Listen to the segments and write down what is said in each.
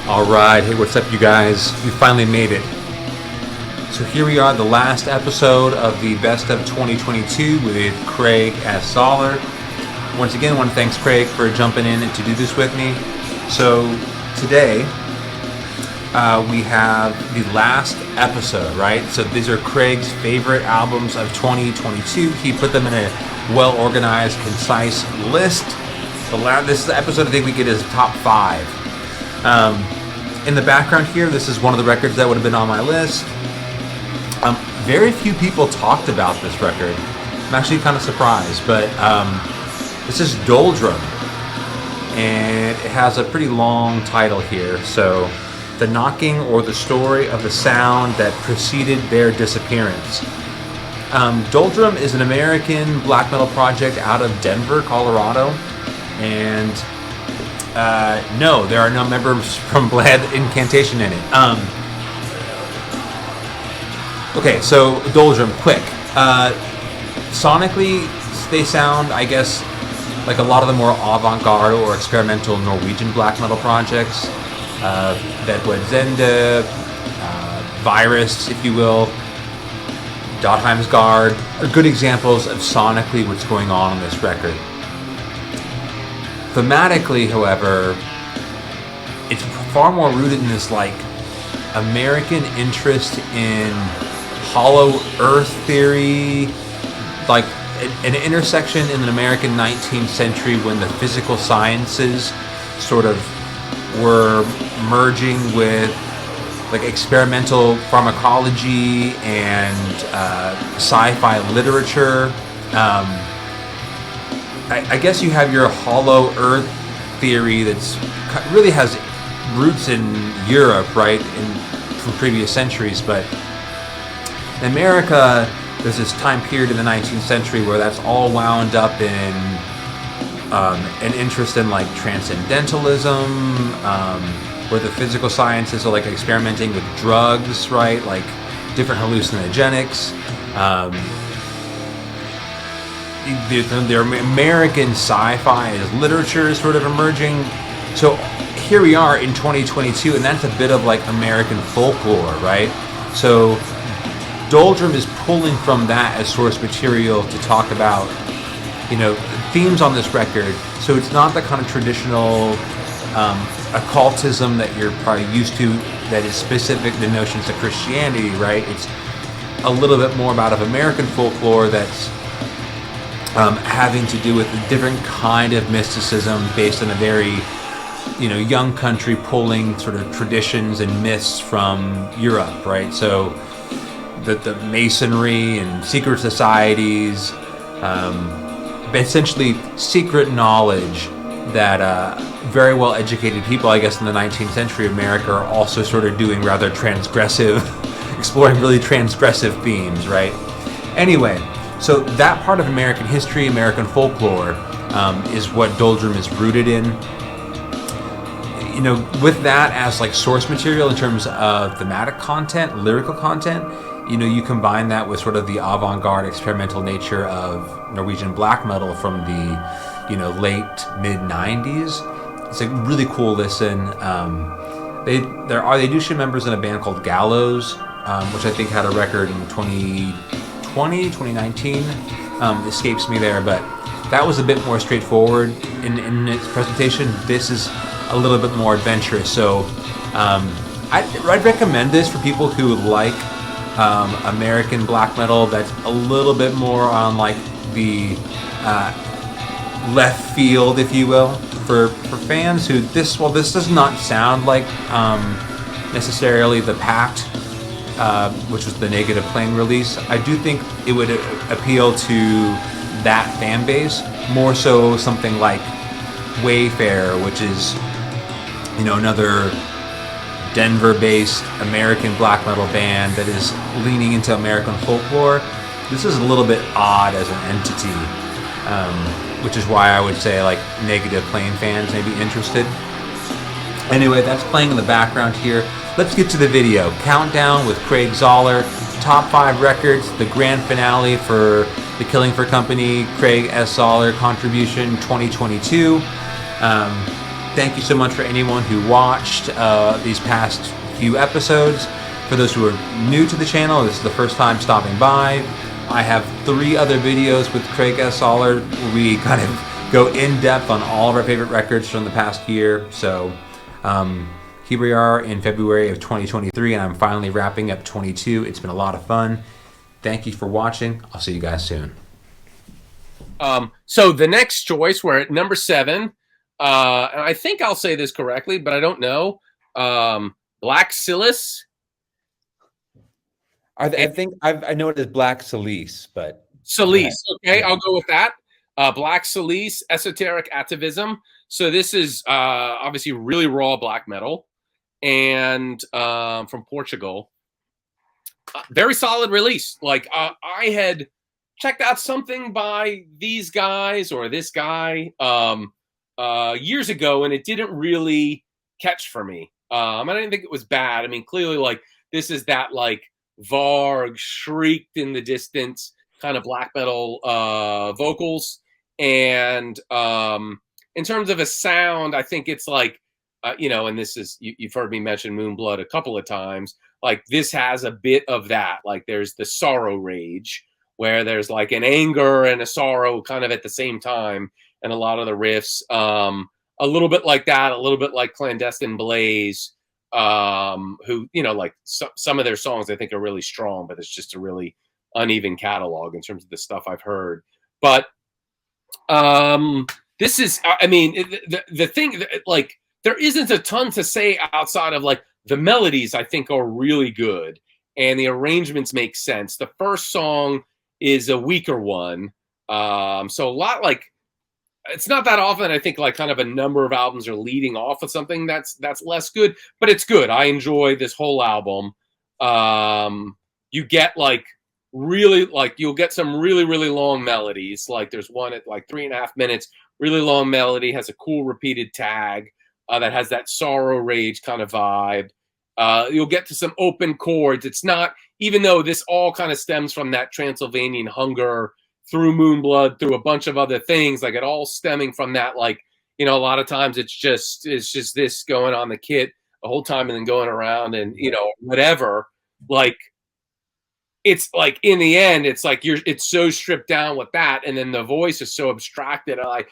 Alright, hey, what's up, you guys? We finally made it. So here we are, the last episode of the Best of 2022 with Craig as Zahler. Once again, I want to thank Craig for jumping in and to do this with me. So today, we have the last episode, right? So these are Craig's favorite albums of 2022. He put them in a well-organized, concise list. This episode, I think we get his top 5. In the background here, this is one of the records that would have been on my list. Very few people talked about this record. I'm actually kind of surprised, but this is Doldrum, and it has a pretty long title here. So, The Knocking or the Story of the Sound That Preceded Their Disappearance. Doldrum is an American black metal project out of Denver, Colorado, and no, there are no members from Blad Incantation in it. Okay, so Doldrum, quick. Sonically, they sound, I guess, like a lot of the more avant-garde or experimental Norwegian black metal projects. Bedwed Zende, Virus, if you will, Dotheimsgard are good examples of sonically what's going on this record. Thematically, however, it's far more rooted in this like American interest in hollow earth theory, like an intersection in the American 19th century when the physical sciences sort of were merging with like experimental pharmacology and sci-fi literature. I guess you have your hollow earth theory that's really has roots in Europe, right, from previous centuries, but in America, there's this time period in the 19th century where that's all wound up in an interest in like transcendentalism, where the physical sciences are like experimenting with drugs, right, like different hallucinogenics. The American sci-fi is literature is sort of emerging. So here we are in 2022, and that's a bit of like American folklore, right? So Doldrum is pulling from that as source material to talk about, themes on this record. So it's not the kind of traditional occultism that you're probably used to that is specific to notions of Christianity, right? It's a little bit more about of American folklore that's having to do with a different kind of mysticism based on a very, young country pulling sort of traditions and myths from Europe, right? So the Masonry and secret societies, essentially secret knowledge that very well educated people, I guess, in the 19th century America are also sort of doing rather transgressive, exploring really transgressive themes, right? Anyway, so that part of American history, American folklore, is what Doldrum is rooted in. With that as like source material in terms of thematic content, lyrical content, you combine that with sort of the avant-garde experimental nature of Norwegian black metal from the, late mid-90s. It's a really cool listen. They do show members in a band called Gallows, which I think had a record in 2019, escapes me there, but that was a bit more straightforward in its presentation. This is a little bit more adventurous, so I'd recommend this for people who like American black metal that's a little bit more on like the left field, if you will, for fans who this does not sound like necessarily the Pact, which was the Negative Plane release. I do think it would appeal to that fan base more so something like Wayfarer, which is another Denver-based American black metal band that is leaning into American folklore. This is a little bit odd as an entity, which is why I would say like Negative Plane fans may be interested. Anyway, that's playing in the background here. Let's get to the video. Countdown with Craig Zahler, top 5 records, the grand finale for the Killing for Company, Craig S. Zahler contribution 2022. Thank you so much for anyone who watched these past few episodes. For those who are new to the channel, this is the first time stopping by. I have 3 other videos with Craig S. Zahler where we kind of go in depth on all of our favorite records from the past year. So here we are in February of 2023, and I'm finally wrapping up 22. It's been a lot of fun. Thank you for watching. I'll see you guys soon. So the next choice, we're at number 7. And I think I'll say this correctly, but I don't know. Black Silis. I think I know it as Black Salice, but Salice. Okay, I'll go with that. Black Salice, Esoteric Atavism. So this is obviously really raw black metal, and from Portugal. Very solid release. Like I had checked out something by these guys or this guy years ago, and it didn't really catch for me. I didn't think it was bad. I mean, clearly, like, this is that, like, Varg shrieked in the distance kind of black metal vocals. And in terms of a sound, I think it's like, and this is, you've heard me mention Moonblood a couple of times. Like, this has a bit of that. Like, there's the sorrow rage, where there's like an anger and a sorrow kind of at the same time. And a lot of the riffs, a little bit like that, a little bit like Clandestine Blaze, who, like some of their songs I think are really strong, but it's just a really uneven catalog in terms of the stuff I've heard. But this is, I mean, the thing, like, there isn't a ton to say outside of, like, the melodies I think are really good and the arrangements make sense. The first song is a weaker one. So a lot, like, it's not that often, I think, like, kind of a number of albums are leading off with something that's less good, but it's good. I enjoy this whole album. You get, like, really, like, you'll get some really, really long melodies. Like, there's one at, like, 3.5 minutes, really long melody, has a cool repeated tag that has that sorrow rage kind of vibe. You'll get to some open chords. It's not, even though this all kind of stems from that Transylvanian hunger through Moonblood, through a bunch of other things, like, it all stemming from that, like, a lot of times it's just this going on the kit the whole time and then going around and, whatever. Like, it's like, in the end, it's like it's so stripped down with that, and then the voice is so abstracted, like,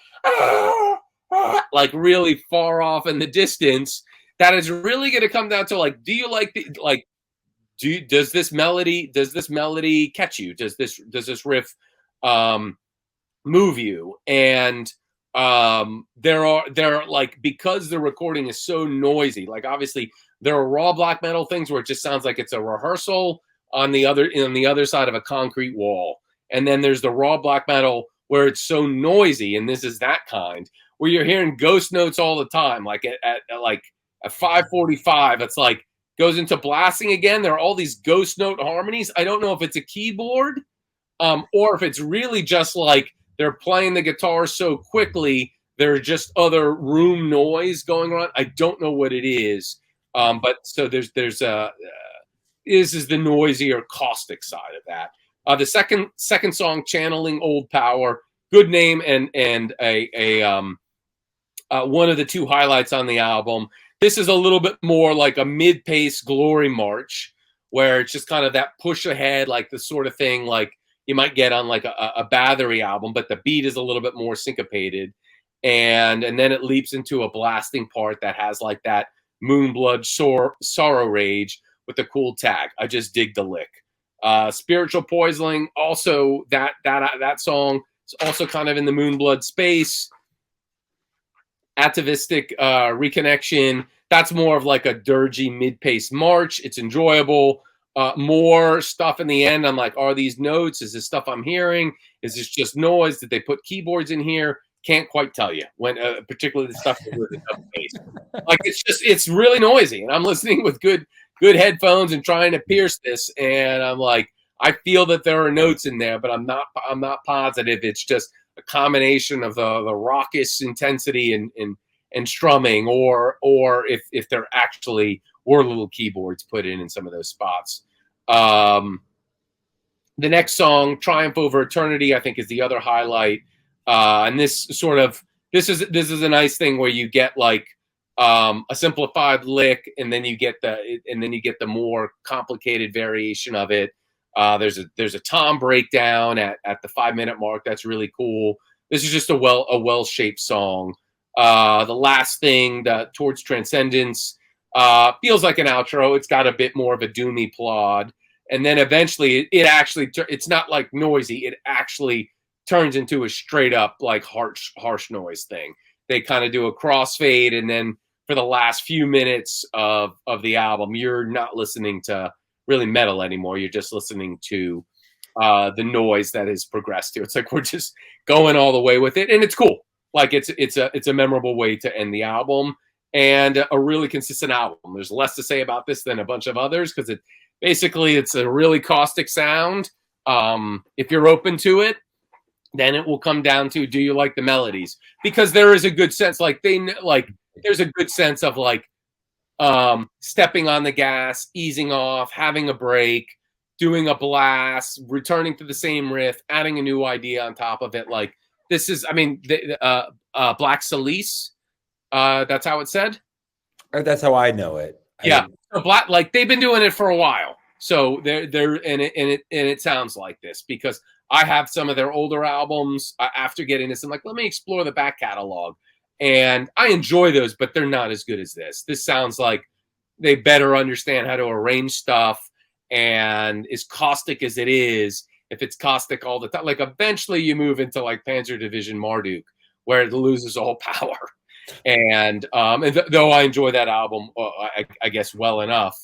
like, really far off in the distance, that is really going to come down to, like, do you like the, like, does this melody catch you? Does this riff move you? And there are like, because the recording is so noisy, like, obviously there are raw black metal things where it just sounds like it's a rehearsal on the other side of a concrete wall, and then there's the raw black metal where it's so noisy, and this is that kind where you're hearing ghost notes all the time. Like at 5:45, it's like goes into blasting again. There are all these ghost note harmonies. I don't know if it's a keyboard or if it's really just like they're playing the guitar so quickly, there's just other room noise going on. I don't know what it is. But so there's this is the noisier, caustic side of that. The second song, Channeling Old Power, good name, and one of the 2 highlights on the album. This is a little bit more like a mid-pace glory march, where it's just kind of that push ahead, like the sort of thing like you might get on like a Bathory album, but the beat is a little bit more syncopated. And then it leaps into a blasting part that has like that Moonblood sorrow rage with a cool tag. I just dig the lick. Spiritual Poisoning, also that song is also kind of in the Moonblood space. Atavistic Reconnection, that's more of like a dirgy mid-pace march. It's enjoyable. More stuff in the end. I'm like, are these notes? Is this stuff I'm hearing? Is this just noise? Did they put keyboards in here? Can't quite tell you. When particularly the stuff with the bass. Like, it's really noisy, and I'm listening with good headphones and trying to pierce this, and I'm like, I feel that there are notes in there, but I'm not positive. It's just a combination of the raucous intensity and strumming, or if there actually were little keyboards put in some of those spots. The next song, Triumph Over Eternity, I think is the other highlight. And this is a nice thing where you get like a simplified lick, and then you get the more complicated variation of it. There's a tom breakdown at the 5-minute mark. That's really cool. This is just a well-shaped song. The last thing, Towards Transcendence, feels like an outro. It's got a bit more of a doomy plod. And then eventually it's not like noisy. It actually turns into a straight up like harsh noise thing. They kind of do a crossfade, and then for the last few minutes of the album, you're not listening to really metal anymore. You're just listening to the noise that has progressed to. It's like we're just going all the way with it, and it's cool. Like it's a memorable way to end the album, and a really consistent album. There's less to say about this than a bunch of others because it's a really caustic sound. If you're open to it, then it will come down to, do you like the melodies? Because there is a good sense, there's a good sense of stepping on the gas, easing off, having a break, doing a blast, returning to the same riff, adding a new idea on top of it. Like this is, Black Salice. That's how it's said. Or that's how I know it. Yeah, they've been doing it for a while, so it sounds like this because I have some of their older albums. After getting this, I'm like, let me explore the back catalog, and I enjoy those, but they're not as good as this. This sounds like they better understand how to arrange stuff, and as caustic as it is, if it's caustic all the time, like eventually you move into like Panzer Division Marduk, where it loses all power. And though I enjoy that album, I guess well enough,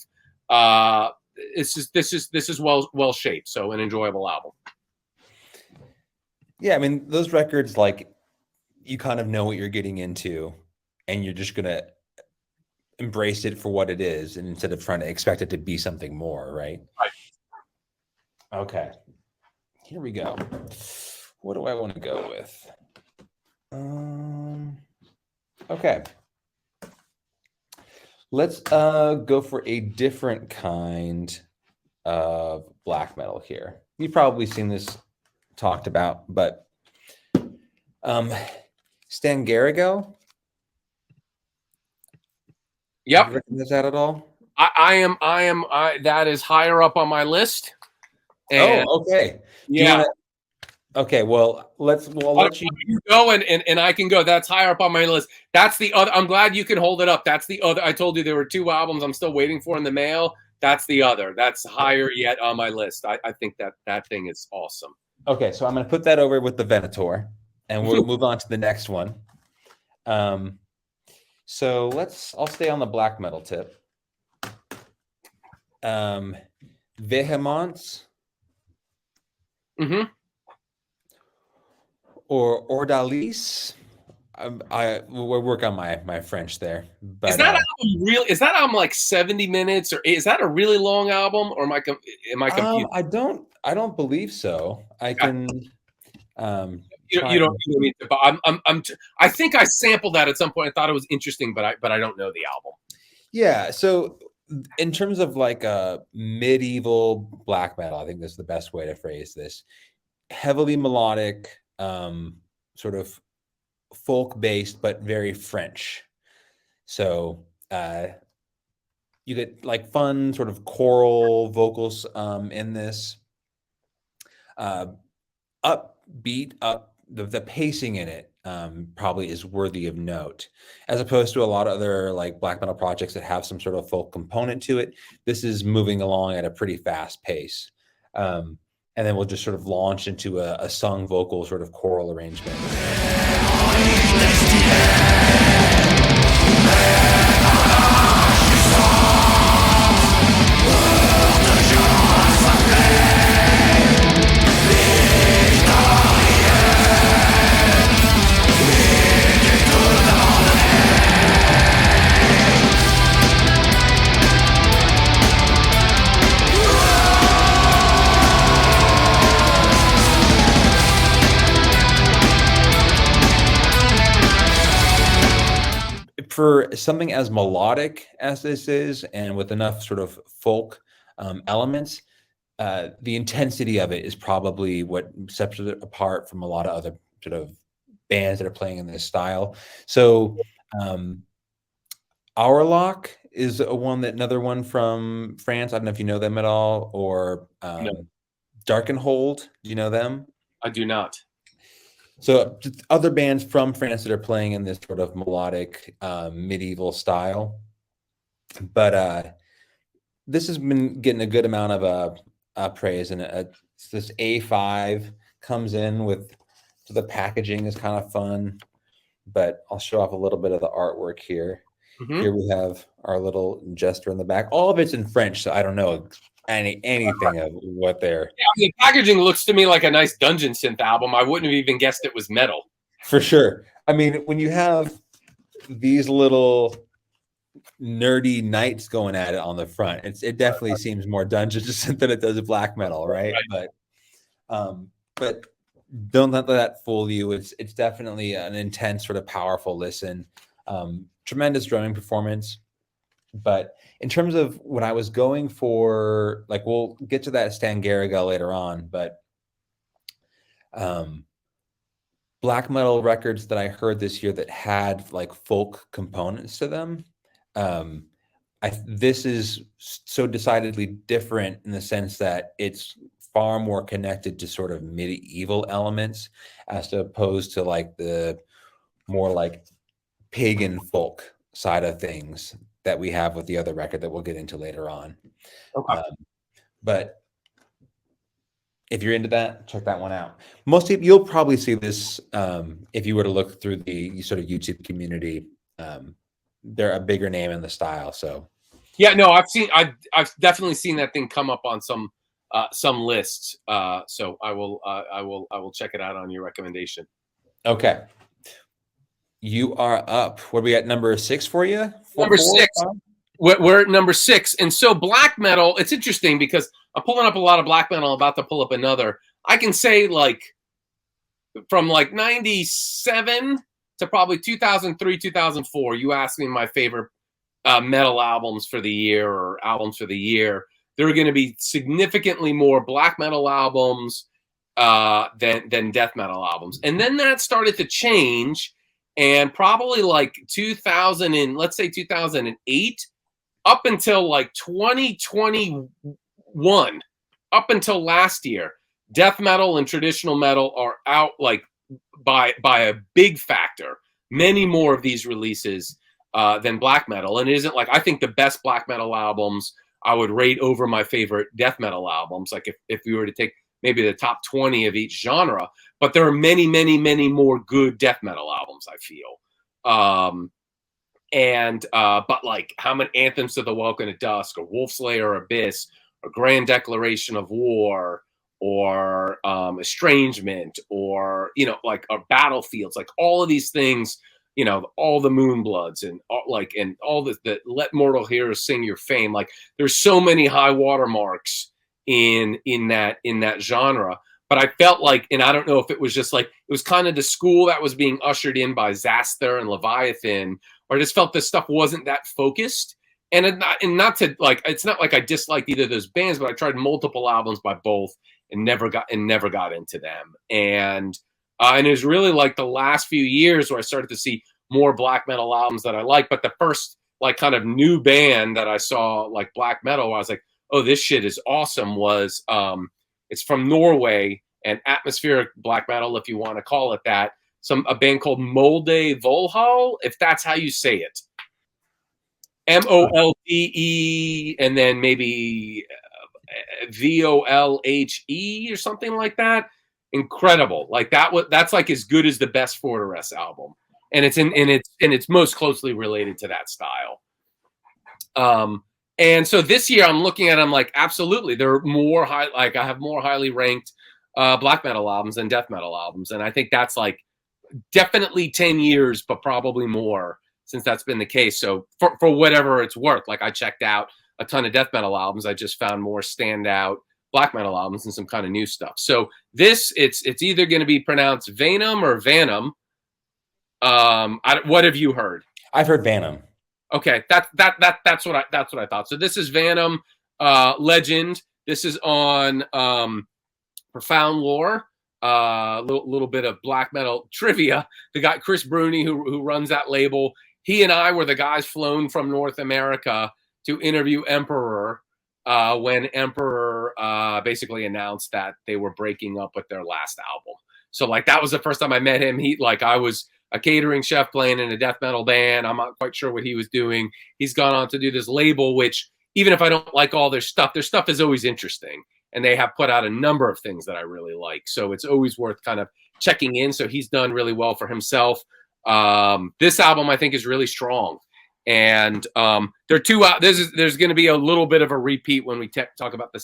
it's just this is well shaped, so an enjoyable album. Yeah, I mean those records, like you kind of know what you're getting into, and you're just gonna embrace it for what it is, and instead of trying to expect it to be something more, right? Right. Okay, here we go. What do I want to go with? Okay. Let's go for a different kind of black metal here. You've probably seen this talked about, but Stan Garrigo. Yep. You recognize that at all? That is higher up on my list. And okay. Yeah. Okay, well, we'll let you go and I can go. That's higher up on my list. That's the other. I'm glad you can hold it up. That's the other. I told you there were 2 albums I'm still waiting for in the mail. That's the other. That's higher yet on my list. I think that thing is awesome. Okay, so I'm going to put that over with the Venator, and we'll move on to the next one. So I'll stay on the black metal tip. Vehemence. Mm-hmm. Or Ordalis. We'll work on my French there. But, is that album real? Is that album like 70 minutes, or is that a really long album? Or am I confused? I don't believe so. I can. You don't need to. But I think I sampled that at some point. I thought it was interesting, but I don't know the album. Yeah. So in terms of like a medieval black metal, I think that's the best way to phrase this. Heavily melodic. Sort of folk based, but very French. So you get like fun sort of choral vocals in this. Upbeat, the pacing in it probably is worthy of note, as opposed to a lot of other like black metal projects that have some sort of folk component to it. This is moving along at a pretty fast pace. And then we'll just sort of launch into a sung vocal sort of choral arrangement. For something as melodic as this is, and with enough sort of folk elements, the intensity of it is probably what sets it apart from a lot of other sort of bands that are playing in this style. So Hourlock is another one from France. I don't know if you know them at all, or No, Darkenhold. Do you know them? I do not. So just other bands from France that are playing in this sort of melodic medieval style. But this has been getting a good amount of praise, and this A5 comes in with, so the packaging is kind of fun. But I'll show off a little bit of the artwork here. Mm-hmm. Here we have our little jester in the back. All of it's in French, so I don't know anything of what they're. Yeah, the packaging looks to me like a nice Dungeon Synth album. I wouldn't have even guessed it was metal. For sure. I mean, when you have these little nerdy knights going at it on the front, it definitely seems more Dungeon Synth than it does black metal, right? But don't let that fool you. It's definitely an intense, sort of powerful listen. Tremendous drumming performance. But in terms of what I was going for, like, we'll get to that Stan Garriga later on, but black metal records that I heard this year that had like folk components to them, this is so decidedly different in the sense that it's far more connected to sort of medieval elements as opposed to like the more like pagan folk side of things that we have with the other record that we'll get into later on. Okay. But if you're into that, check that one out. Most people, you'll probably see this if you were to look through the sort of YouTube community. They're a bigger name in the style. So yeah, no, I've definitely seen that thing come up on some lists. So I will check it out on your recommendation. Okay. You are up. What are we at, number 6 for you? Number 6. We're at number 6. And so black metal, it's interesting because I'm pulling up a lot of black metal. I'm about to pull up another. I can say like from like 97 to probably 2003, 2004, you asked me my favorite metal albums for the year or albums for the year. There are going to be significantly more black metal albums than death metal albums. And then that started to change. And probably like 2000 and let's say 2008 up until like 2021, up until last year, death metal and traditional metal are out like by a big factor. Many more of these releases than black metal. And it isn't like, I think the best black metal albums I would rate over my favorite death metal albums. Like if we were to take maybe the top 20 of each genre, but there are many, many, many more good death metal albums, I feel. But like how many Anthems to the Welcome to Dusk or Wolfslayer Abyss or Grand Declaration of War or Estrangement or, like Battlefields, like all of these things, all the Moonbloods and all the Let Mortal Heroes Sing Your Fame. Like there's so many high watermarks in that genre. But I felt like, and I don't know if it was just like, it was kind of the school that was being ushered in by Zahler and Leviathan, or I just felt this stuff wasn't that focused. And not to like, it's not like I disliked either of those bands, but I tried multiple albums by both and never got into them. And it was really like the last few years where I started to see more black metal albums that I like. But the first like kind of new band that I saw like black metal, where I was like, oh, this shit is awesome, was it's from Norway and atmospheric black metal, if you want to call it that. A band called Molde Volhall, if that's how you say it. Molde and then maybe Volhe or something like that. Incredible. Like that's like as good as the best Fortress album. And it's most closely related to that style. And so this year I'm looking at, I'm like, absolutely, there are more I have more highly ranked black metal albums than death metal albums. And I think that's like definitely 10 years, but probably more since that's been the case. So for whatever it's worth, like I checked out a ton of death metal albums. I just found more standout black metal albums and some kind of new stuff. So it's either going to be pronounced Venom or Vanum. What have you heard? I've heard Vanum. Okay, that's what I thought. So this is Vanum, Legend. This is on Profound Lore. Little bit of black metal trivia. The guy Chris Bruni, who runs that label, he and I were the guys flown from North America to interview Emperor when Emperor basically announced that they were breaking up with their last album. So like that was the first time I met him. I was a catering chef playing in a death metal band. I'm not quite sure what he was doing. He's gone on to do this label, which even if I don't like all their stuff is always interesting. And they have put out a number of things that I really like. So it's always worth kind of checking in. So he's done really well for himself. This album I think is really strong. And there are two. There's going to be a little bit of a repeat when we talk about the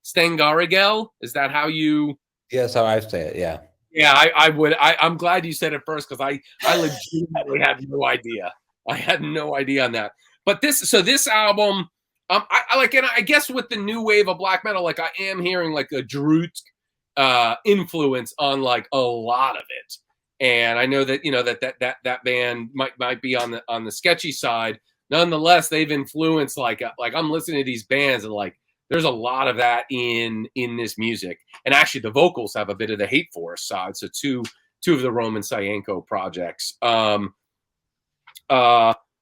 Stengarigel. Is that how you? Yes, how I say it. Yeah. Yeah, I would. I'm glad you said it first because I legitimately had no idea. I had no idea on that. But this album, I like, and I guess with the new wave of black metal, like I am hearing like a Drut influence on like a lot of it. And I know that that band might be on the sketchy side. Nonetheless, they've influenced like I'm listening to these bands and like there's a lot of that in this music. And actually, the vocals have a bit of the Hate Force side. So two of the Roman Sayenko projects.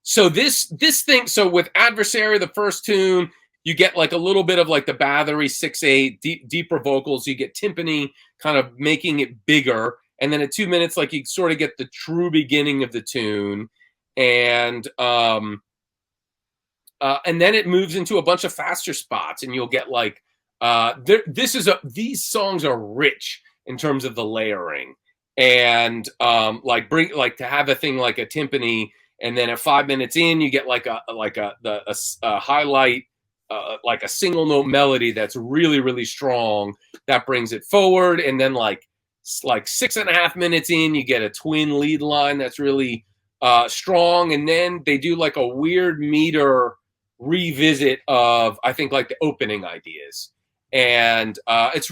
So this thing. So with Adversary, the first tune, you get like a little bit of like the Bathory 6/8 deeper vocals. You get timpani kind of making it bigger. And then at 2 minutes, like you sort of get the true beginning of the tune, and then it moves into a bunch of faster spots, and you'll get like these songs are rich in terms of the layering, and to have a thing like a timpani, and then at 5 minutes in, you get like a highlight, like a single note melody that's really really strong that brings it forward, and then like 6.5 minutes in, you get a twin lead line that's really strong, and then they do like a weird meter revisit of I think like the opening ideas, and it's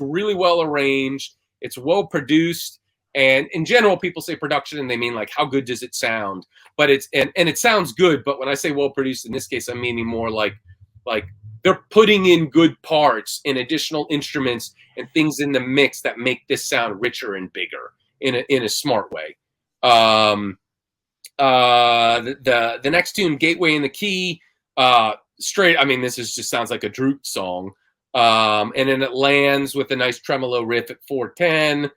really well arranged, it's well produced, and in general people say production and they mean like how good does it sound, but it's and it sounds good, but when I say well produced in this case I'm meaning more like they're putting in good parts and additional instruments and things in the mix that make this sound richer and bigger in a smart way. The next tune, Gateway in the Key, straight. I mean, this just sounds like a Droop song, and then it lands with a nice tremolo riff at 4:10,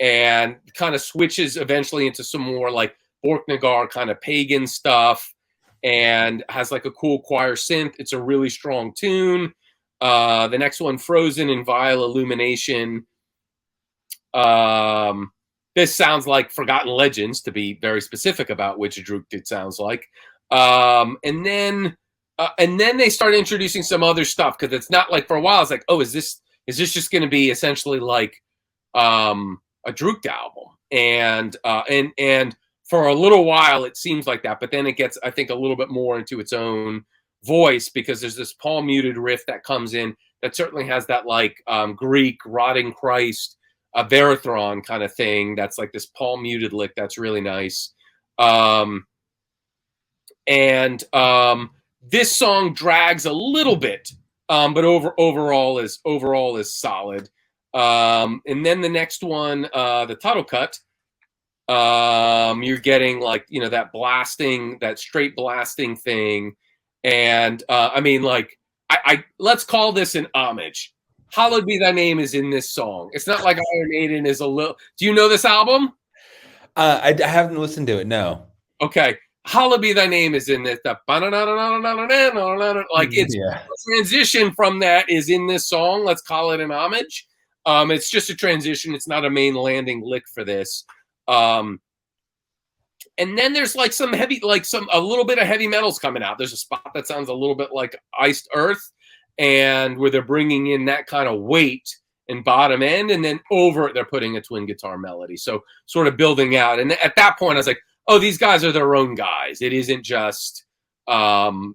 and kind of switches eventually into some more like Borknagar kind of pagan stuff, and has like a cool choir synth. It's a really strong tune. The next one, Frozen in Vile Illumination. This sounds like Forgotten Legends, to be very specific about which Droop it sounds like. And then they start introducing some other stuff, because it's not like for a while it's like, oh, is this just going to be essentially like a Droop album? And for a little while it seems like that, but then it gets, I think, a little bit more into its own voice, because there's this palm muted riff that comes in that certainly has that like Greek rotting Christ, a Verathron kind of thing. That's like this palm muted lick that's really nice. This song drags a little bit, but overall is solid. And then the next one, the title cut, you're getting like, that straight blasting thing. And I mean, like, I let's call this an homage. Hallowed Be Thy Name is in this song. It's not like Iron Maiden is a little. Do you know this album? I haven't listened to it. No. Okay. Hallowed Be Thy Name is in this. Like it's a transition from that is in this song. Let's call it an homage. It's just a transition. It's not a main landing lick for this. And then there's like some heavy, like a little bit of heavy metals coming out. There's a spot that sounds a little bit like Iced Earth, and where they're bringing in that kind of weight and bottom end, and then over it they're putting a twin guitar melody. So sort of building out. And at that point I was like, oh, these guys are their own guys. It isn't just going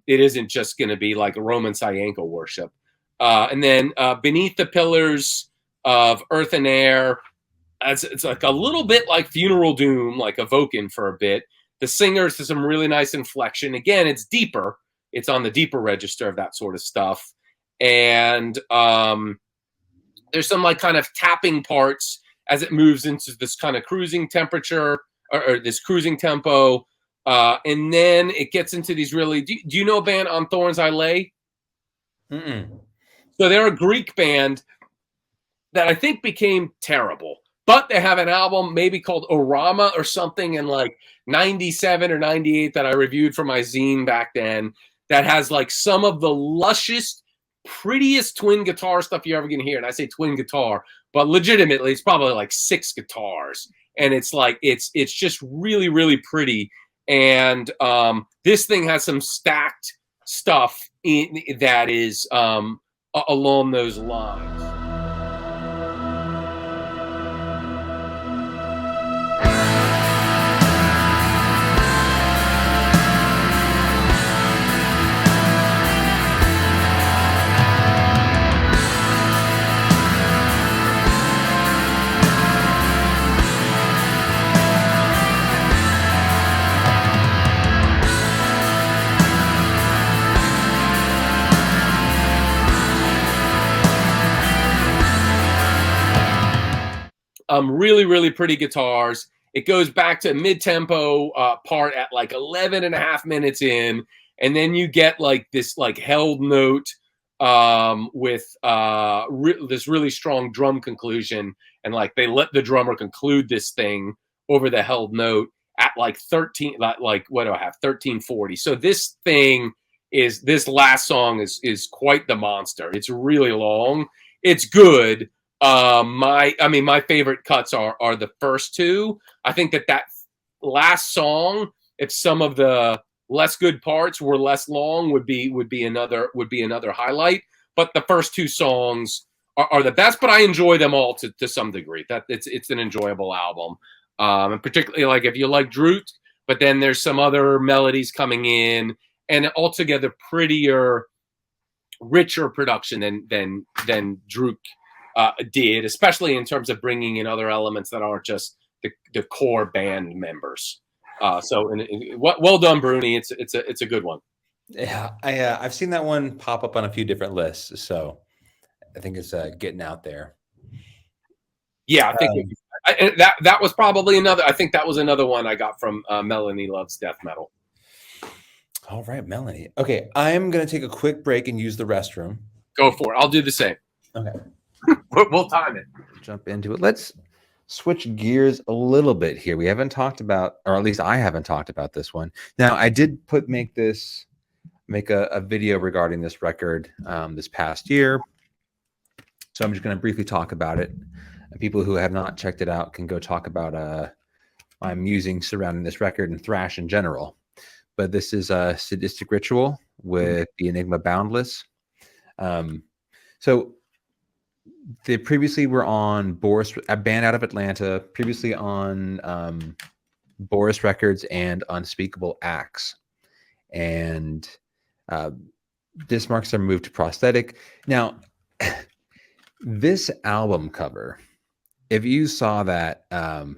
to be like a Roman Sayenko worship. And then Beneath the Pillars of Earth and Air, it's like a little bit like Funeral Doom, like Evoken for a bit. The singers has some really nice inflection. Again, it's deeper. It's on the deeper register of that sort of stuff. And there's some like kind of tapping parts as it moves into this kind of cruising temperature. or this cruising tempo. And then it gets into these really. Do you know a band On Thorns I Lay? Mm-mm. So they're a Greek band that I think became terrible. But they have an album maybe called Orama or something in like 97 or 98 that I reviewed for my zine back then that has like some of the lushest, prettiest twin guitar stuff you're ever going to hear. And I say twin guitar, but legitimately it's probably like 6 guitars. And it's like, it's just really, really pretty. And this thing has some stacked stuff that is along those lines. Really, really pretty guitars. It goes back to mid-tempo part at like 11 and a half minutes in. And then you get like this like held note with this really strong drum conclusion. And like they let the drummer conclude this thing over the held note at like 13, like what do I have? 1340. So this last song is quite the monster. It's really long. It's good. My favorite cuts are the first two. I think that last song, if some of the less good parts were less long, would be another highlight. But the first two songs are the best. But I enjoy them all to some degree. That it's an enjoyable album, and particularly like if you like Droot, but then there's some other melodies coming in, and altogether prettier, richer production than Droot did, especially in terms of bringing in other elements that aren't just the core band members. Well done, Bruni. It's a good one. Yeah, I've seen that one pop up on a few different lists, so I think it's getting out there. Yeah, I think that was probably another. I think that was another one I got from Melanie Loves Death Metal. All right, Melanie. Okay, I'm gonna take a quick break and use the restroom. Go for it. I'll do the same. Okay. We'll time it. Jump into it. Let's switch gears a little bit here. We haven't talked about, or at least I haven't talked about this one. Now, I did make a video regarding this record this past year. So I'm just going to briefly talk about it. And people who have not checked it out can go talk about my musings surrounding this record and thrash in general. But this is a Sadistic Ritual with the Enigma Boundless. So they previously were on Boris, a band out of Atlanta, previously on Boris Records and Unspeakable Acts. And this marks their move to prosthetic. Now, this album cover, if you saw that, I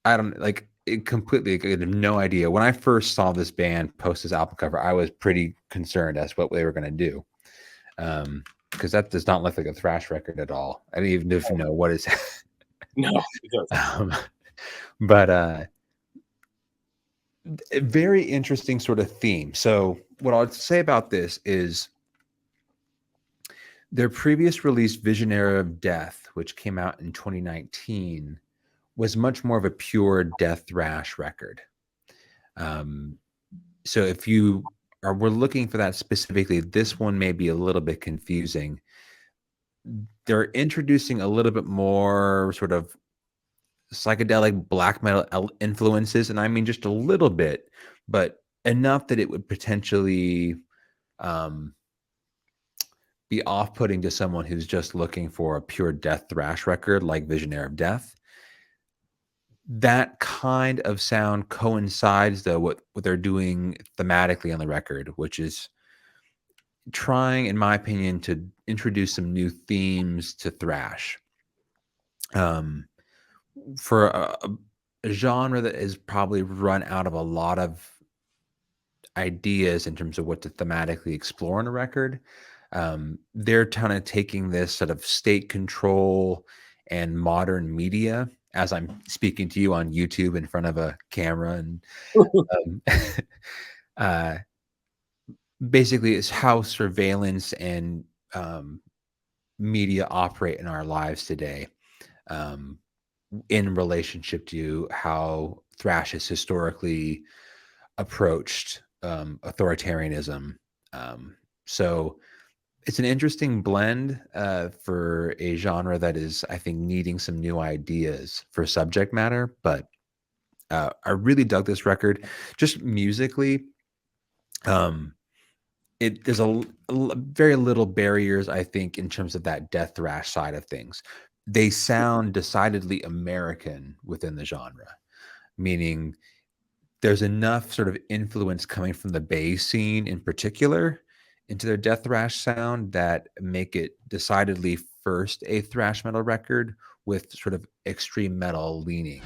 don't like it completely. I had no idea. When I first saw this band post this album cover, I was pretty concerned as to what they were going to do. Because that does not look like a thrash record at all. I don't even know what is. No, it doesn't. But a very interesting sort of theme. So what I'll say about this is their previous release, Visionary of Death, which came out in 2019, was much more of a pure death thrash record. So if you we're looking for that specifically, this one may be a little bit confusing. They're introducing a little bit more sort of psychedelic black metal influences, and I mean just a little bit, but enough that it would potentially be off-putting to someone who's just looking for a pure death thrash record like Visionary of Death. That kind of sound coincides, though, with what they're doing thematically on the record, which is trying, in my opinion, to introduce some new themes to thrash. For a genre that has probably run out of a lot of ideas in terms of what to thematically explore in a record, they're kind of taking this sort of state control and modern media as I'm speaking to you on YouTube in front of a camera, and um, uh, basically it's how surveillance and media operate in our lives today, um, in relationship to how thrash is historically approached authoritarianism. So it's an interesting blend for a genre that is, I think, needing some new ideas for subject matter. But I really dug this record, just musically. Um, there's very little barriers, I think, in terms of that death thrash side of things. They sound decidedly American within the genre, meaning there's enough sort of influence coming from the Bay scene in particular into their death thrash sound that make it decidedly first a thrash metal record with sort of extreme metal leanings.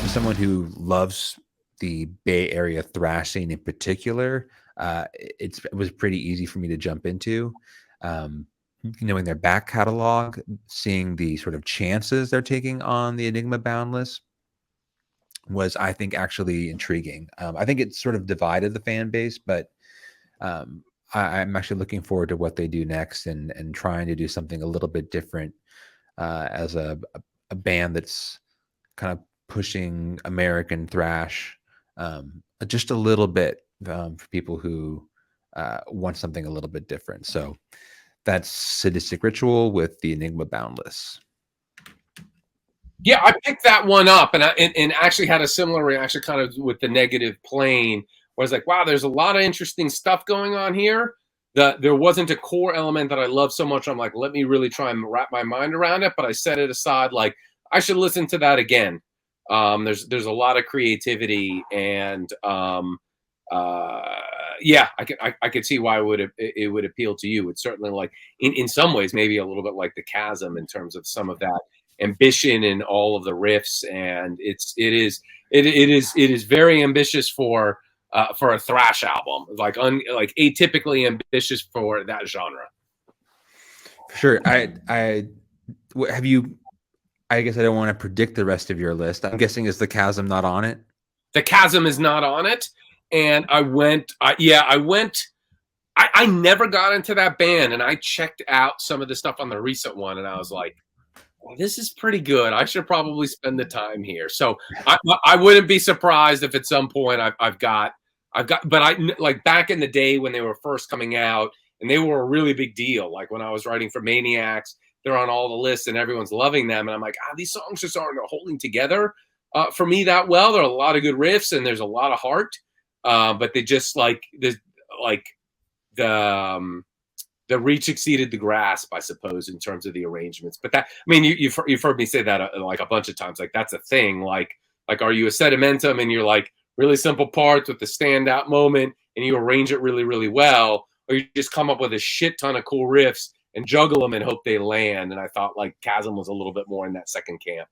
Someone who loves the Bay Area thrash scene in particular, it was pretty easy for me to jump into. Knowing their back catalog, seeing the sort of chances they're taking on the Enigma Boundless was, I think, actually intriguing. I think it sort of divided the fan base, but I'm actually looking forward to what they do next, and trying to do something a little bit different as a band that's kind of pushing American thrash just a little bit for people who want something a little bit different. So that's Sadistic Ritual with the Enigma Boundless. Yeah, I picked that one up, and and actually had a similar reaction, kind of with the Negative Plane, where I was like, wow, there's a lot of interesting stuff going on here. There wasn't a core element that I love so much. I'm like, let me really try and wrap my mind around it, but I set it aside. Like, I should listen to that again. There's a lot of creativity, and yeah, I could see why it would appeal to you. It's certainly, like, in some ways, maybe a little bit like the Chasm in terms of some of that ambition and all of the riffs, and it is very ambitious for a thrash album, like atypically ambitious for that genre. For sure. Have you? I guess I don't want to predict the rest of your list. I'm guessing, is the Chasm not on it? The Chasm is not on it, and I never got into that band, and I checked out some of the stuff on the recent one, and I was like, well, this is pretty good. I should probably spend the time here. So I wouldn't be surprised if at some point I've got, but I, like, back in the day when they were first coming out and they were a really big deal. Like, when I was writing for Maniacs, they're on all the lists and everyone's loving them. And I'm like, these songs just aren't holding together for me that well. There are a lot of good riffs and there's a lot of heart, but they just, the reach exceeded the grasp, I suppose, in terms of the arrangements. But that, I mean, you've heard me say that like a bunch of times. Like, that's a thing. Like, are you a sedimentum and you're like really simple parts with the standout moment and you arrange it really, really well, or you just come up with a shit ton of cool riffs and juggle them and hope they land? And I thought, like, Chasm was a little bit more in that second camp.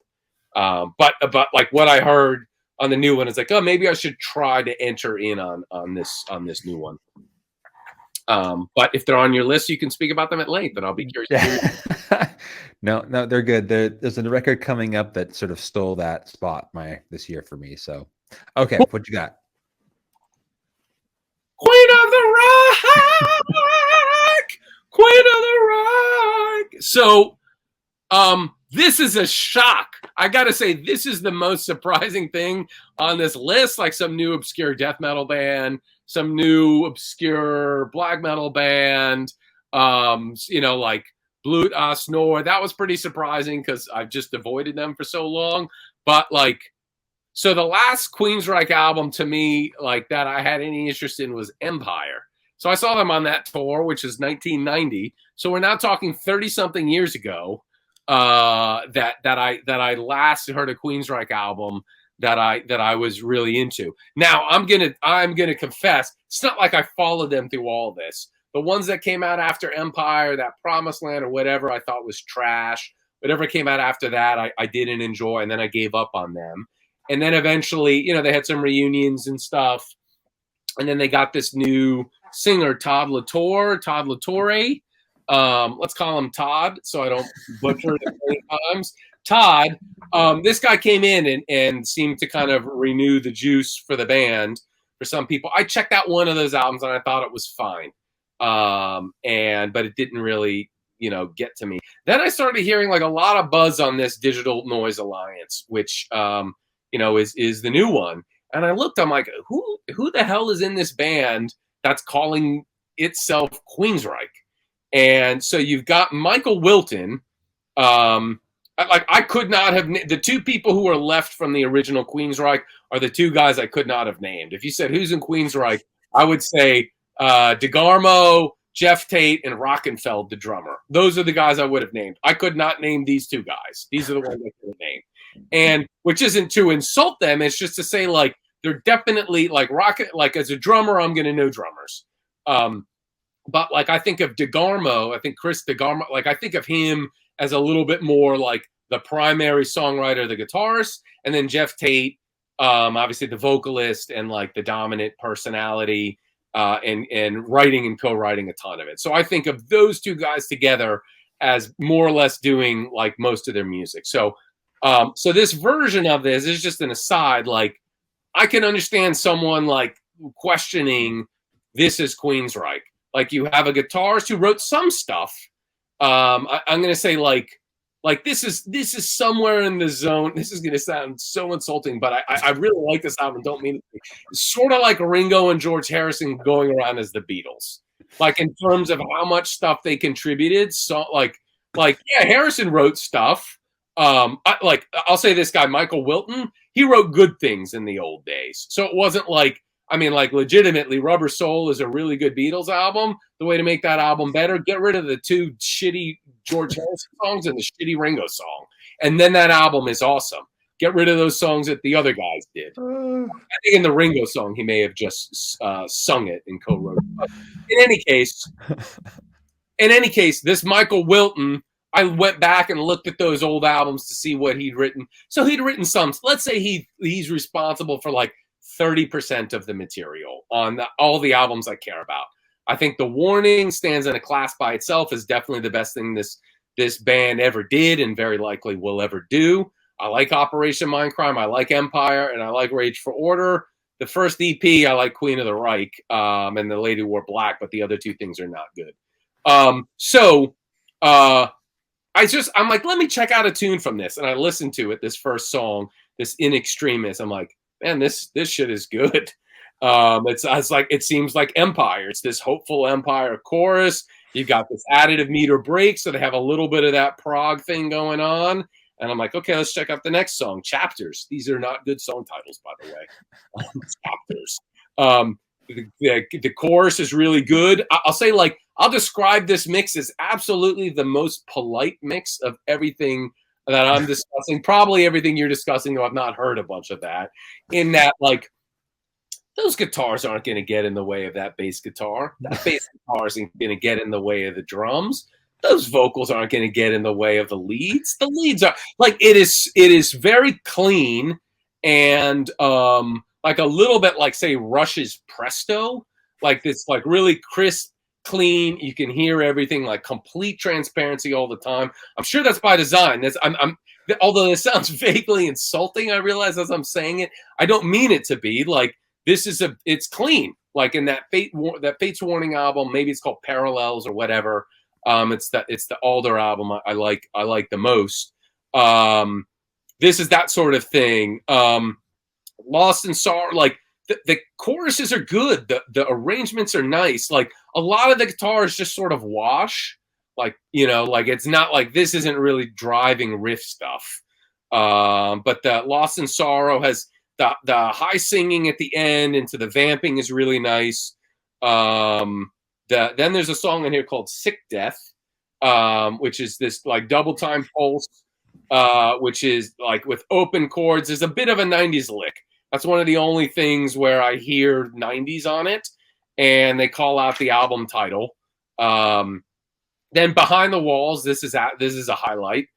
But like what I heard on the new one is like, oh, maybe I should try to enter in on this new one. But if they're on your list, you can speak about them at length, and I'll be curious. No, they're good. There's a record coming up that sort of stole that spot this year for me. So, okay, what you got? Queen of the Rock, Queen of the Rock. So, this is a shock. I gotta say, this is the most surprising thing on this list. Like, some new obscure death metal band, some new obscure black metal band, like Blut Snore. That was pretty surprising because I've just avoided them for so long. But, like, so the last Queensryche album to me, like, that I had any interest in was Empire. So I saw them on that tour, which is 1990. So we're now talking 30-something years ago that I last heard a Queensryche album that I was really into. Now I'm gonna confess, it's not like I followed them through all this. The ones that came out after Empire, that Promised Land or whatever, I thought was trash. Whatever came out after that, I didn't enjoy, and then I gave up on them. And then eventually, you know, they had some reunions and stuff. And then they got this new singer, Todd Latore. Let's call him Todd so I don't butcher it many times. Todd, this guy came in and seemed to kind of renew the juice for the band for some people. I checked out one of those albums and I thought it was fine. But it didn't really, you know, get to me. Then I started hearing like a lot of buzz on this Digital Noise Alliance, which, you know, is the new one. And I looked, I'm like, who the hell is in this band that's calling itself Queensryche? And so you've got Michael Wilton. I could not have the two people who are left from the original Queensryche are the two guys I could not have named. If you said who's in Queensryche, I would say DeGarmo, Jeff Tate, and Rockenfeld, the drummer. Those are the guys I would have named. I could not name these two guys. These are the ones I could have named. And which isn't to insult them, it's just to say like they're definitely like like as a drummer, I'm gonna know drummers. But like I think of DeGarmo, I think Chris DeGarmo, like I think of him as a little bit more like the primary songwriter, the guitarist, and then Jeff Tate, obviously the vocalist and like the dominant personality, and writing and co-writing a ton of it. So I think of those two guys together as more or less doing like most of their music. So this version of this is just an aside. Like I can understand someone like questioning this is Queensryche. Like you have a guitarist who wrote some stuff. I'm going to say like this is somewhere in the zone. This is going to sound so insulting, but I really like this album. Don't mean it. It's sort of like Ringo and George Harrison going around as the Beatles. Like in terms of how much stuff they contributed. So like yeah, Harrison wrote stuff. I'll say this guy, Michael Wilton, he wrote good things in the old days. So it wasn't like, I mean, like legitimately, Rubber Soul is a really good Beatles album. The way to make that album better, get rid of the two shitty George Harrison songs and the shitty Ringo song. And then that album is awesome. Get rid of those songs that the other guys did. I think in the Ringo song, he may have just sung it and co-wrote it. But in any case, this Michael Wilton, I went back and looked at those old albums to see what he'd written. So he'd written some. Let's say he's responsible for like 30% of the material on all the albums I care about. I think The Warning stands in a class by itself, is definitely the best thing this band ever did and very likely will ever do. I like Operation Mindcrime, I like Empire, and I like Rage for Order. The first EP, I like Queen of the Reich, and The Lady Wore Black, but the other two things are not good. I'm like, let me check out a tune from this. And I listened to it, this first song, this In Extremis. I'm like, man, this shit is good. It's like, it seems like Empire. It's this hopeful Empire chorus. You've got this additive meter break, so they have a little bit of that prog thing going on. And I'm like, okay, let's check out the next song, Chapters. These are not good song titles, by the way. Chapters. The chorus is really good. I'll say, like, I'll describe this mix as absolutely the most polite mix of everything that I'm discussing. Probably everything you're discussing, though I've not heard a bunch of that. In that, like, those guitars aren't going to get in the way of that bass guitar. That bass guitar isn't going to get in the way of the drums. Those vocals aren't going to get in the way of the leads. The leads are like, it is very clean and like a little bit like, say, Rush's Presto, like this, like really crisp, clean. You can hear everything, like complete transparency all the time. I'm sure that's by design. Although it sounds vaguely insulting, I realize as I'm saying it, I don't mean it to be. Like, it's clean. Like in that Fates Warning album, maybe it's called Parallels or whatever. It's the older album I like the most. This is that sort of thing. Lost in Sorrow, like the choruses are good. The arrangements are nice. Like a lot of the guitars just sort of wash. Like, you know, like it's not like this isn't really driving riff stuff. But the Lost in Sorrow has the high singing at the end into the vamping is really nice. Then there's a song in here called Sick Death, which is this like double time pulse, which is like with open chords. Is a bit of a 90s lick. That's one of the only things where I hear 90s on it, and they call out the album title. Then Behind the Walls, this is a highlight.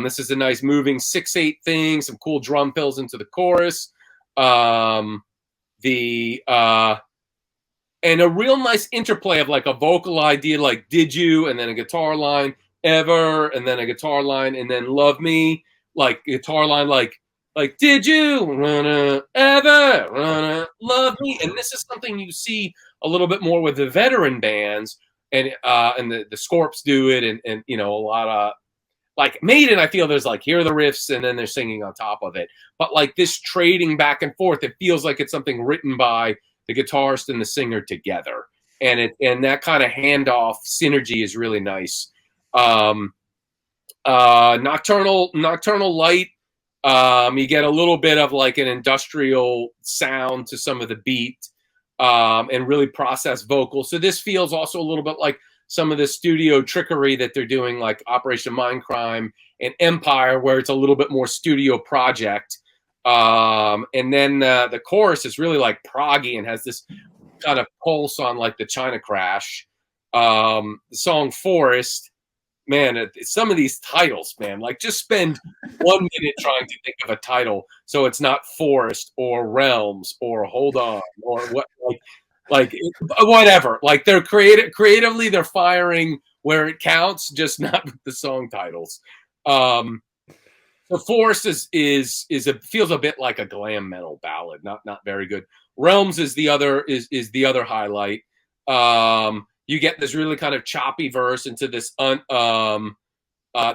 This is a nice moving 6/8 thing, some cool drum fills into the chorus. And a real nice interplay of like a vocal idea, like "Did you," and then a guitar line, "Ever," and then a guitar line, and then "Love Me," like guitar line, like "Did you ever love me?" And this is something you see a little bit more with the veteran bands, and the Scorps do it, and you know, a lot of like Maiden. I feel there's like, here are the riffs, and then they're singing on top of it. But like this trading back and forth, it feels like it's something written by the guitarist and the singer together, and that kind of handoff synergy is really nice. Nocturnal Light, you get a little bit of like an industrial sound to some of the beat, and really processed vocals. So this feels also a little bit like some of the studio trickery that they're doing, like Operation Mindcrime and Empire, where it's a little bit more studio project. And then the chorus is really like proggy and has this kind of pulse on like the China Crash. The song Forest, man, some of these titles, man, like just spend 1 minute trying to think of a title so it's not Forest or Realms or Hold On or what, like whatever. Like they're creatively, they're firing where it counts, just not with the song titles. The Forest feels a bit like a glam metal ballad, not very good. Realms is the other highlight. You get this really kind of choppy verse into this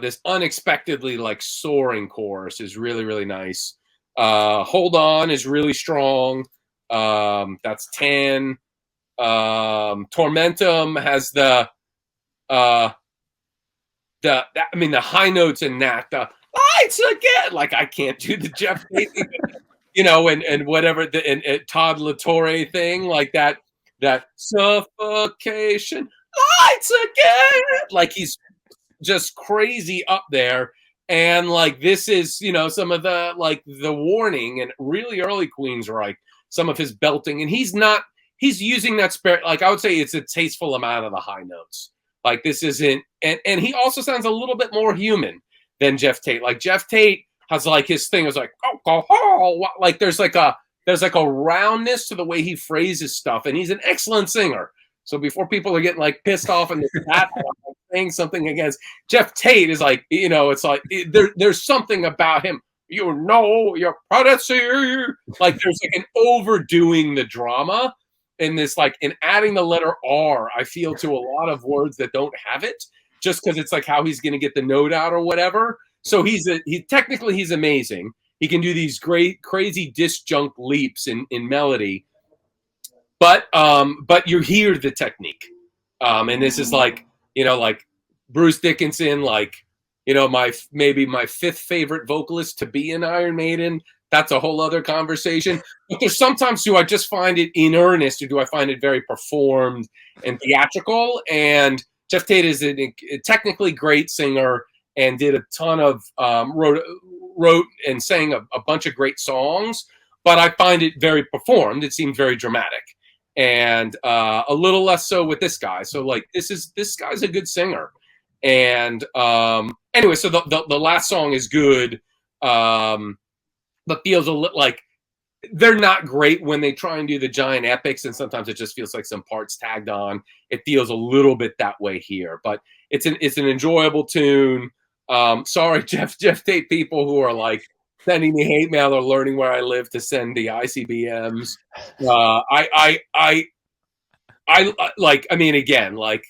this unexpectedly like soaring chorus is really, really nice. Hold On is really strong. That's 10. Tormentum has the high notes in that. Lights again. Like I can't do the Jeff Tate, you know, and whatever and Todd Latore thing, like that suffocation. Lights again. Like he's just crazy up there. And like this is, you know, some of the like the Warning and really early Queensryche, some of his belting, and he's using that spirit. Like I would say it's a tasteful amount of the high notes. Like this isn't, and he also sounds a little bit more human than Jeff Tate. Like Jeff Tate has like his thing is like, oh, like there's like a roundness to the way he phrases stuff, and he's an excellent singer. So before people are getting like pissed off and saying something against Jeff Tate, is like, you know, it's like there's something about him. You know, your predator. Like there's like an overdoing the drama in this, like in adding the letter R, I feel, to a lot of words that don't have it, just because it's like how he's going to get the note out or whatever. So he's amazing. He can do these great, crazy disjunct leaps in melody, but you hear the technique, and this is like, you know, like Bruce Dickinson, like, you know, maybe my fifth favorite vocalist to be in Iron Maiden. That's a whole other conversation. But there's sometimes, do I just find it in earnest, or do I find it very performed and theatrical? And Jeff Tate is a technically great singer and did a ton of wrote and sang a bunch of great songs. But I find it very performed. It seems very dramatic, and a little less so with this guy. So like this guy's a good singer. And anyway, so the last song is good, but feels a little like they're not great when they try and do the giant epics, and sometimes it just feels like some parts tagged on. It feels a little bit that way here, but it's an enjoyable tune. Sorry, Jeff Tate people who are like sending me hate mail or learning where I live to send the ICBMs. I mean, again, like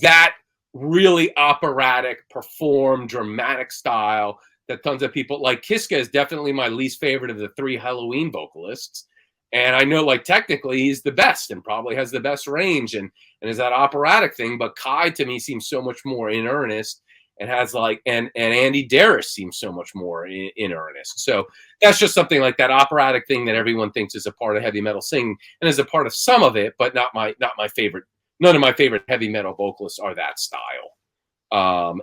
that really operatic, performed, dramatic style that tons of people like. Kiska is definitely my least favorite of the three Halloween vocalists. And I know, like, technically he's the best and probably has the best range and is that operatic thing. But Kai, to me, seems so much more in earnest and has like, and Andy Darris seems so much more in earnest. So that's just something like that operatic thing that everyone thinks is a part of heavy metal singing and is a part of some of it, but not my favorite. None of my favorite heavy metal vocalists are that style.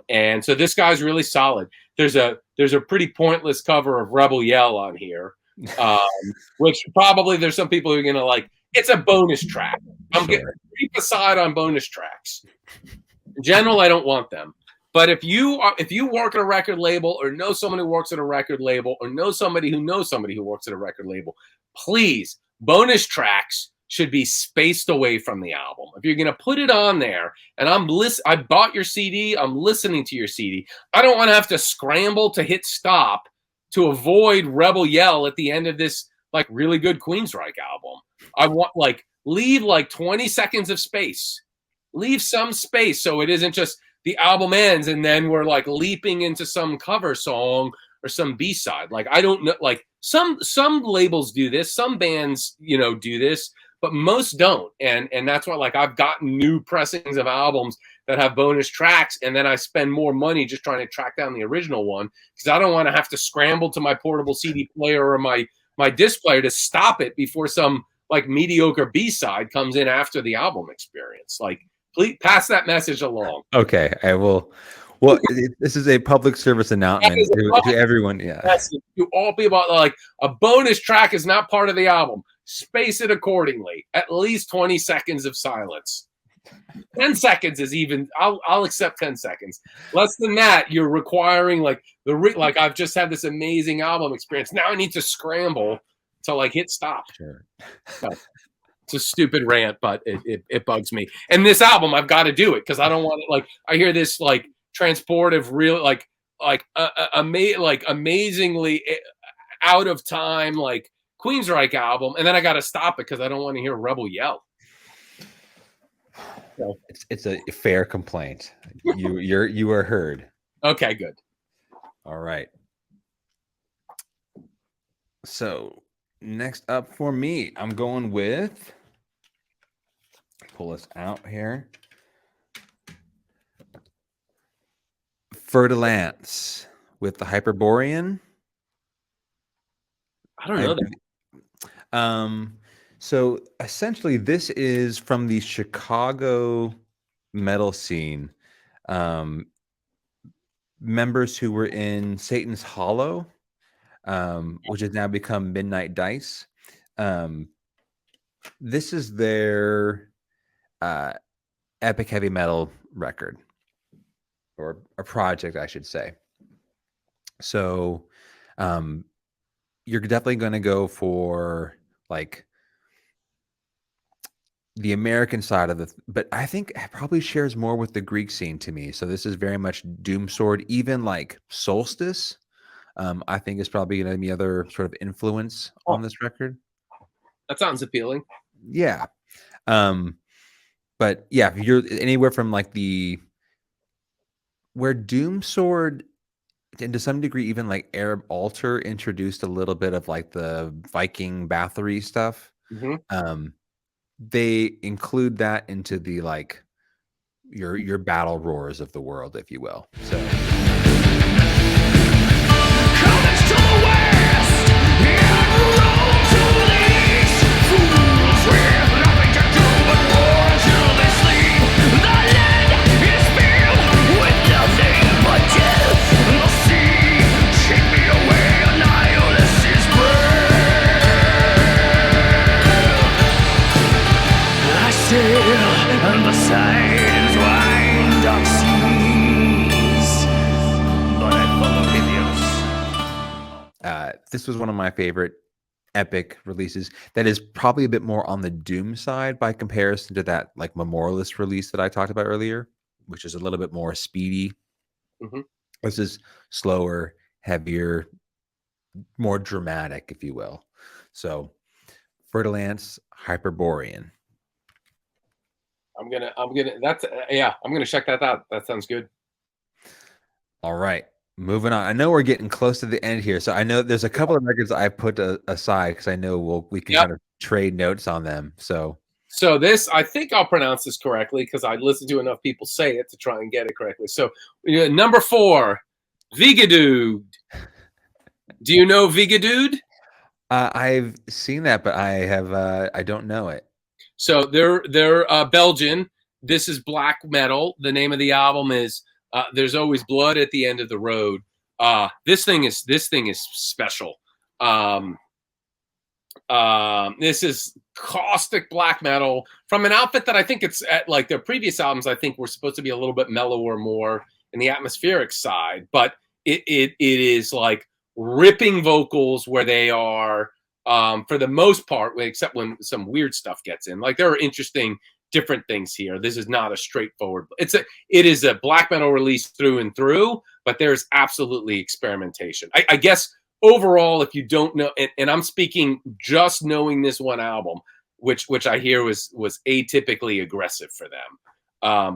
And so this guy's really solid. There's a pretty pointless cover of Rebel Yell on here, which probably there's some people who are gonna like. It's a bonus track. I'm getting deep aside on bonus tracks. In general, I don't want them. But if you work at a record label, or know someone who works at a record label, or know somebody who knows somebody who works at a record label, please, bonus tracks should be spaced away from the album. If you're going to put it on there, and I bought your CD, I'm listening to your CD, I don't want to have to scramble to hit stop to avoid Rebel Yell at the end of this like really good Queensryche album. I want leave 20 seconds of space. Leave some space so it isn't just the album ends and then we're like leaping into some cover song or some B-side. Like, I don't know, like some labels do this, some bands, do this, but most don't. And that's why, like, I've gotten new pressings of albums that have bonus tracks, and then I spend more money just trying to track down the original one because I don't want to have to scramble to my portable CD player or my disc player to stop it before some like mediocre B-side comes in after the album experience. Like, please pass that message along. Okay, I will. Well, this is a public service announcement to everyone. Yeah, to all people. Like, a bonus track is not part of the album. Space it accordingly. At least 20 seconds of silence. 10 seconds is even. I'll accept 10 seconds. Less than that, you're requiring like I've just had this amazing album experience. Now I need to scramble to like hit stop. Sure. So, it's a stupid rant, but it bugs me. And this album, I've got to do it because I don't want to, like, I hear this like transportive, real amazingly out of time like Queensryche album, and then I got to stop it because I don't want to hear Rebel Yell. So. It's a fair complaint. You are heard. Okay, good. All right. So next up for me, I'm going with, pull this out here, Fer-de-Lance with the Hyperborean. I don't know that. So essentially this is from the Chicago metal scene. Members who were in Satan's Hollow, which has now become Midnight Dice. This is their epic heavy metal record, or a project, I should say. So you're definitely going to go for like the American side of the, but I think it probably shares more with the Greek scene to me. So this is very much Doomsword, even like Solstice. I think is probably going to be other sort of influence on this record. That sounds appealing. Yeah. But yeah, if you're anywhere from like where Doomsword, and to some degree even like Arab Altar, introduced a little bit of like the Viking Bathory stuff. Mm-hmm. They include that into the like your battle roars of the world, if you will. So this was one of my favorite epic releases that is probably a bit more on the doom side by comparison to that like Memorialist release that I talked about earlier, which is a little bit more speedy. Mm-hmm. This is slower, heavier, more dramatic, if you will. So Fer-de-Lance, Hyperborean. I'm gonna check that out. That sounds good. All right. Moving on. I know we're getting close to the end here, so I know there's a couple of records I put aside because I know we can kind of trade notes on them. So this, I think I'll pronounce this correctly because I listened to enough people say it to try and get it correctly. So number 4, Vigadude. Do you know Vigadude? I've seen that, but I don't know it. So they're Belgian. This is black metal. The name of the album is There's always blood at the end of the road. This thing is special. This is caustic black metal from an outfit that I think it's at, like their previous albums, I think were supposed to be a little bit mellower, more in the atmospheric side, but it is like ripping vocals where they are, for the most part, except when some weird stuff gets in. Like there are interesting different things here. This is not a straightforward. It is a black metal release through and through, but there's absolutely experimentation. I guess overall, if you don't know, and I'm speaking just knowing this one album, which I hear was atypically aggressive for them.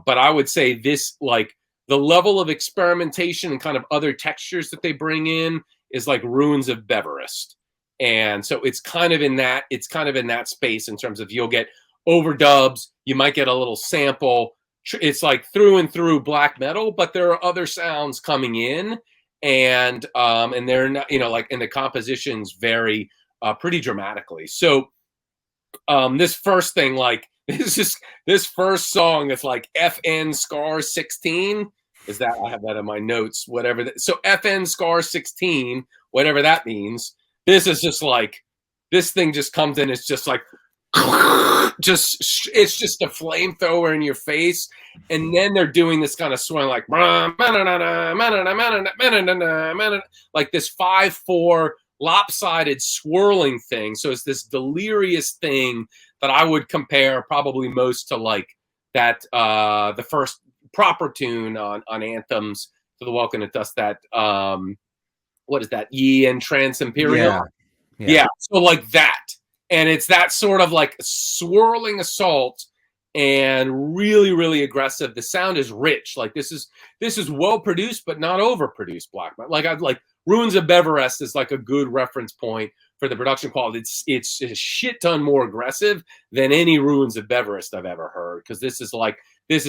But I would say this, like the level of experimentation and kind of other textures that they bring in is like Ruins of Beverest. And so it's kind of in that space in terms of you'll get overdubs, you might get a little sample. It's like through and through black metal, but there are other sounds coming in, and they're not, like, and the compositions vary pretty dramatically. So this first thing, like this first song that's like FN Scar 16. Is that, I have that in my notes, whatever. So FN Scar 16, whatever that means. This is just like, this thing just comes in. It's just like, it's just a flamethrower in your face. And then they're doing this kind of swing, like, like this 5/4 lopsided swirling thing. So it's this delirious thing that I would compare probably most to like that, the first proper tune on Anthems to the Welcome to Dust, that what is that, Ye and Trans Imperial? Yeah, so like that. And it's that sort of like swirling assault and really, really aggressive. The sound is rich. Like this is well produced, but not overproduced black metal. Like Ruins of Beverest is like a good reference point for the production quality. It's a shit ton more aggressive than any Ruins of Beverest I've ever heard. Because this is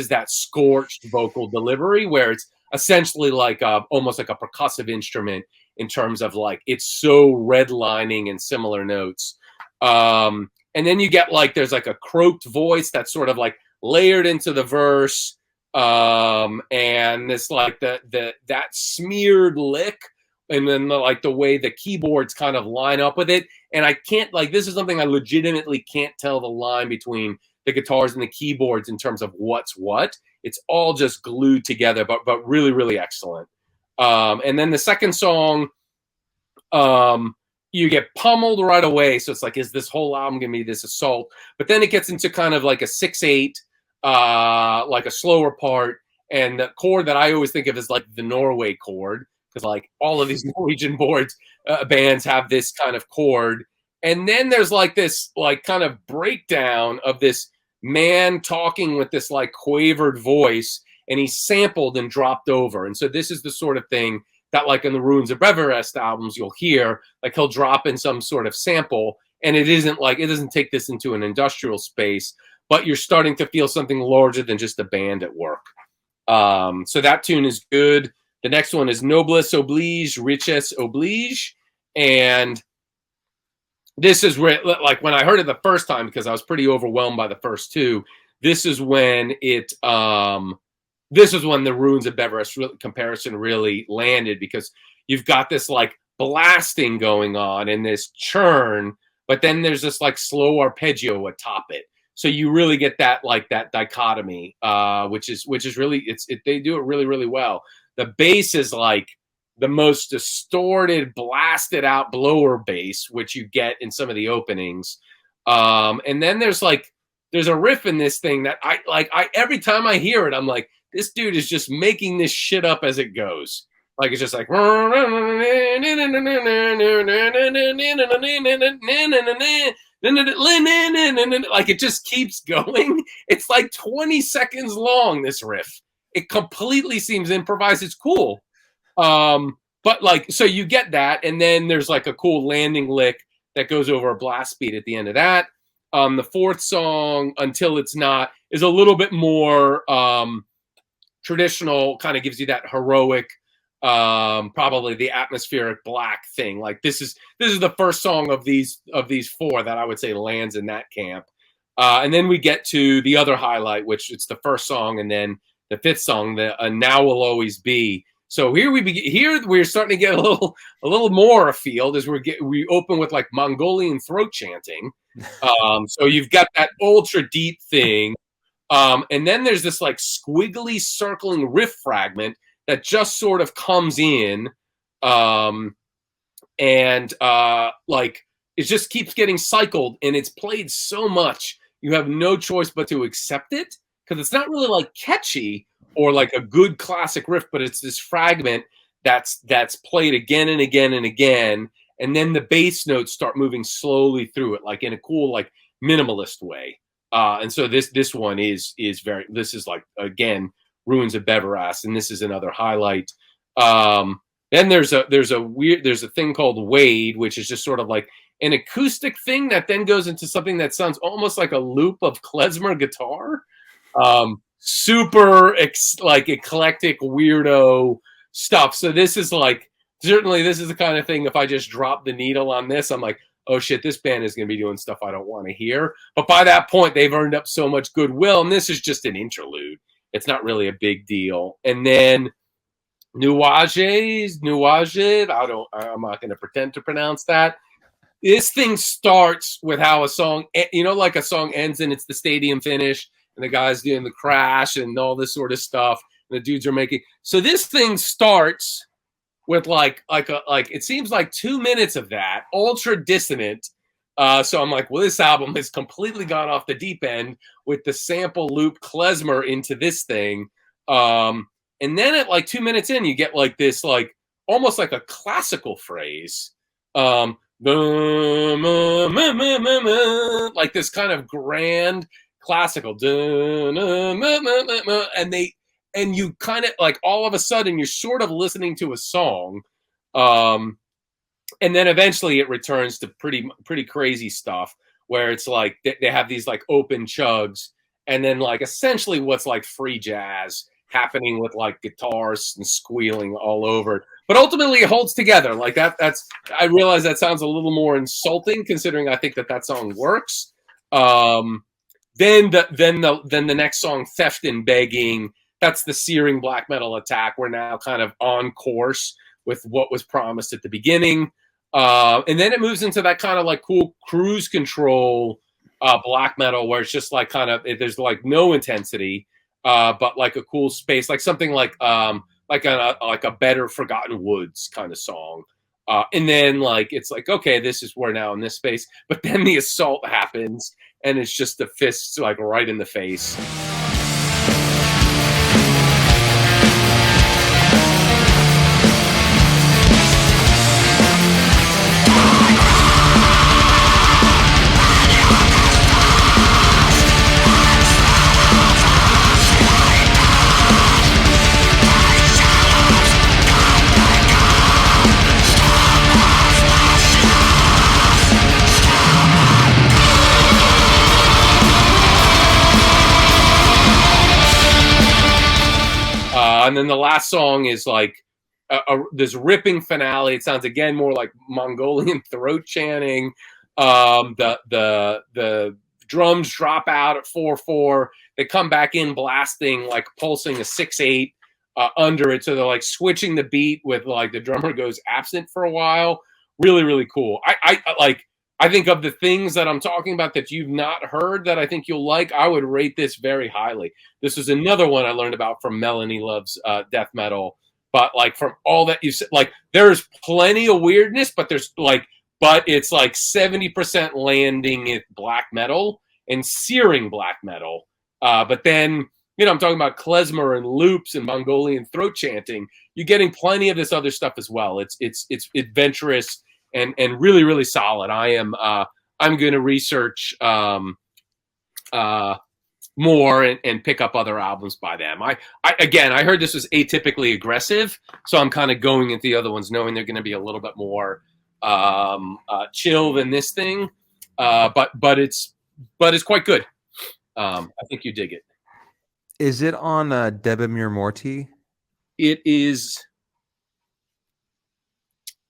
that scorched vocal delivery where it's essentially like almost like a percussive instrument in terms of like it's so redlining and similar notes. And then you get like there's like a croaked voice that's sort of like layered into the verse, and this like that smeared lick, and then the way the keyboards kind of line up with it. And I can't, like, this is something I legitimately can't tell the line between the guitars and the keyboards in terms of what's what. It's all just glued together, but really, really excellent. And then the second song, you get pummeled right away. So it's like, is this whole album going to be this assault? But then it gets into kind of like a 6/8, like a slower part. And the chord that I always think of as like the Norway chord, because like all of these Norwegian bands have this kind of chord. And then there's like this like kind of breakdown of this man talking with this like quavered voice, and he's sampled and dropped over. And so this is the sort of thing that like in the Ruins of Beverest albums you'll hear, like he'll drop in some sort of sample, and it doesn't take this into an industrial space, but you're starting to feel something larger than just a band at work. So that tune is good. The next one is Noblesse Oblige, Richesse Oblige. And this is where, like, when I heard it the first time, because I was pretty overwhelmed by the first two, this is when the Ruins of Beverest comparison really landed, because you've got this like blasting going on and this churn, but then there's this like slow arpeggio atop it. So you really get that like that dichotomy, which is really they do it really, really well. The bass is like the most distorted, blasted out blower bass, which you get in some of the openings. And then there's a riff in this thing that I every time I hear it, I'm like, this dude is just making this shit up as it goes. Like it's just like like it just keeps going. It's like 20 seconds long, this riff. It completely seems improvised. It's cool. But like, so you get that, and then there's like a cool landing lick that goes over a blast beat at the end of that. The fourth song, Until It's Not, is a little bit more traditional, kind of gives you that heroic, probably the atmospheric black thing. Like this is the first song of these four that I would say lands in that camp. And then we get to the other highlight, which it's the first song, and then the fifth song, the Now Will Always Be. So here we're starting to get a little more afield as we open with like Mongolian throat chanting. So you've got that ultra deep thing. And then there's this like squiggly circling riff fragment that just sort of comes in. Like it just keeps getting cycled, and it's played so much you have no choice but to accept it, because it's not really like catchy or like a good classic riff, but it's this fragment that's played again and again and again, and then the bass notes start moving slowly through it, like in a cool like minimalist way. And so this one is very, this is like, again, Ruins of Beveras, and this is another highlight. Then there's a thing called Wade, which is just sort of like an acoustic thing that then goes into something that sounds almost like a loop of klezmer guitar. Super like eclectic weirdo stuff. So this is like, certainly this is the kind of thing, if I just drop the needle on this, I'm like, oh shit, this band is going to be doing stuff I don't want to hear. But by that point, they've earned up so much goodwill, and this is just an interlude. It's not really a big deal. And then Nuages, I'm not going to pretend to pronounce that. This thing starts with how a song, like a song ends and it's the stadium finish, and the guy's doing the crash and all this sort of stuff, and the dudes are making. So this thing starts with like it seems like 2 minutes of that, ultra dissonant. So I'm like, well, this album has completely gone off the deep end with the sample loop klezmer into this thing. And then at like 2 minutes in, you get like this, like almost like a classical phrase, like this kind of grand classical, and you kind of like, all of a sudden you're sort of listening to a song, and then eventually it returns to pretty crazy stuff where it's like they have these like open chugs, and then like essentially what's like free jazz happening with like guitars and squealing all over. But ultimately it holds together like that. I realize that sounds a little more insulting considering I think that song works. Then the next song, Theft and Begging, that's the searing black metal attack. We're now kind of on course with what was promised at the beginning. And then it moves into that kind of like cool cruise control black metal where it's just like kind of, there's like no intensity, but like a cool space, like something like a Better Forgotten Woods kind of song. And then like, it's like, okay, this is, we're now in this space, but then the assault happens and it's just the fists like right in the face. And then the last song is like this ripping finale. It sounds again more like Mongolian throat chanting. The drums drop out at 4/4. They come back in blasting, like pulsing a 6/8 under it. So they're like switching the beat with like the drummer goes absent for a while. Really, really cool. I think of the things that I'm talking about that you've not heard that I think you'll like, I would rate this very highly. This is another one I learned about from Melanie Loves Death Metal. But like from all that you said, like there's plenty of weirdness, but it's like 70% landing in black metal and searing black metal. But then, I'm talking about klezmer and loops and Mongolian throat chanting. You're getting plenty of this other stuff as well. It's adventurous and really, really solid. I'm going to research more and pick up other albums by them. I heard this was atypically aggressive, so I'm kind of going into the other ones knowing they're going to be a little bit more chill than this thing. But it's quite good. I think you dig it. Is it on Debemir Morty? It is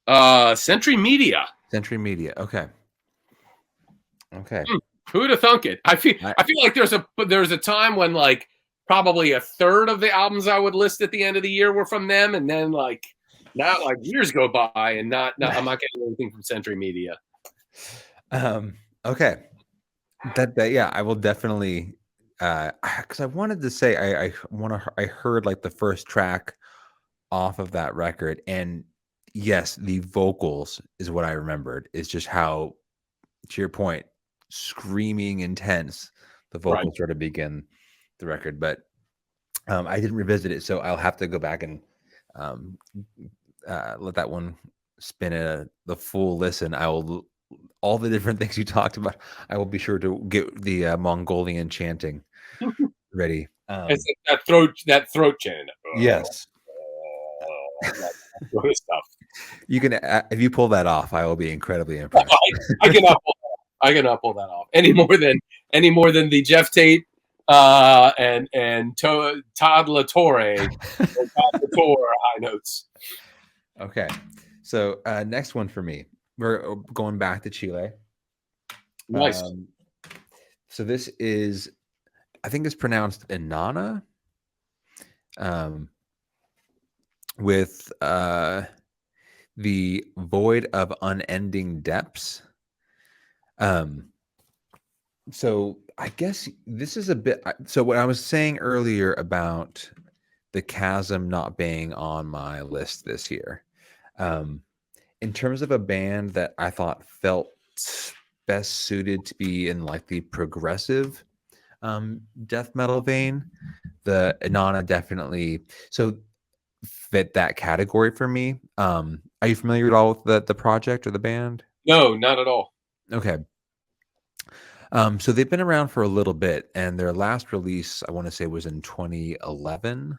Century Media. Century Media. Okay. Who'd have thunk it? I feel like there's a time when like probably a third of the albums I would list at the end of the year were from them, and then like now like years go by and not I'm not getting anything from Century Media. Okay. That yeah, I will definitely because I wanted to say I heard like the first track off of that record, and yes, the vocals is what I remembered. Is just how, to your point, screaming intense the Right. vocals sort of begin the record. But I didn't revisit it, so I'll have to go back and um, let that one spin the full listen. I will all the different things you talked about. I will be sure to get the Mongolian chanting ready. It's that throat chant. Yes, That sort of stuff. you can. If you pull that off, I will be incredibly impressed. I cannot pull that off any more than the Jeff Tate and Todd LaTorre high notes. Okay, so next one for me. We're going back to Chile. Nice. So this is, I think it's pronounced Inanna. With the Void of Unending Depths. So I guess this is a bit. So what I was saying earlier about the Chasm not being on my list this year, in terms of a band that I thought felt best suited to be in like the progressive death metal vein, the Inanna definitely fit that category for me. Are you familiar at all with the project or the band? No, not at all. Okay. So they've been around for a little bit, and their last release, I want to say, was in 2011.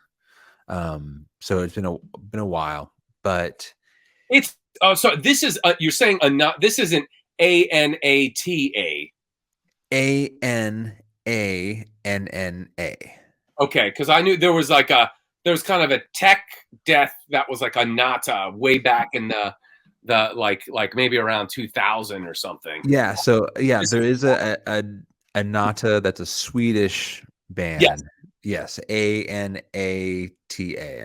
So it's been a while, but it's so this is you're saying this isn't ANATA. ANANNA. Okay, because I knew there was kind of a tech death that was like a Nata way back in the like maybe around 2000 or something. Yeah, so yeah, there is a Nata that's a Swedish band. Yes, ANATA,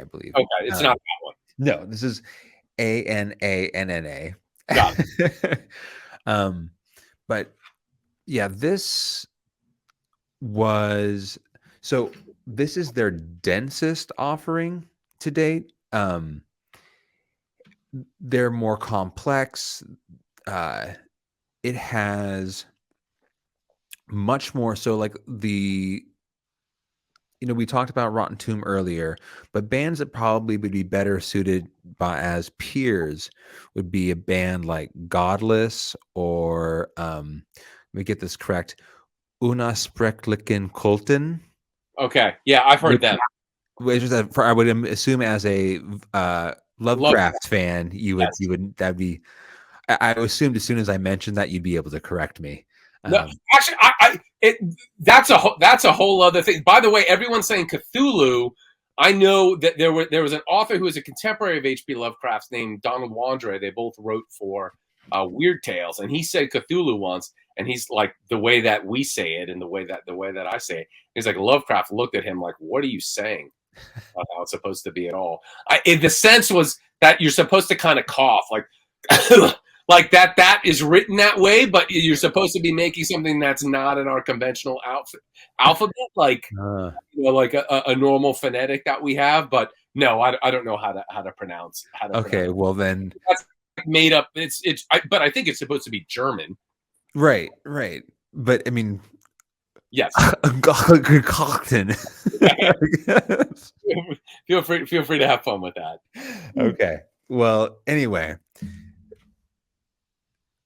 I believe. Okay, it's not that one. No, this is ANANNA. Got it. But yeah, this is their densest offering to date. They're more complex. It has much more. So like we talked about Rotten Tomb earlier, but bands that probably would be better suited as peers would be a band like Godless or let me get this correct, Unaspreklichen Kulten. Okay, yeah, I've heard them. Which is I would assume as a Lovecraft fan, that'd be. I assumed as soon as I mentioned that you'd be able to correct me. No, actually, that's a whole other thing. By the way, everyone's saying Cthulhu. I know that there was an author who was a contemporary of H.P. Lovecraft's named Donald Wandre. They both wrote for Weird Tales, and he said Cthulhu once, and he's like, the way that we say it and the way that I say it, he's like, Lovecraft looked at him like, what are you saying? Not how it's supposed to be at all. The sense was that you're supposed to kind of cough like like that is written that way, but you're supposed to be making something that's not in our conventional alphabet, like like a normal phonetic that we have. But no, I don't know how to pronounce. Okay, well then that's made up. But I think it's supposed to be German. Right. But I mean, yes. Cockton. Feel free to have fun with that. Okay. Well, anyway,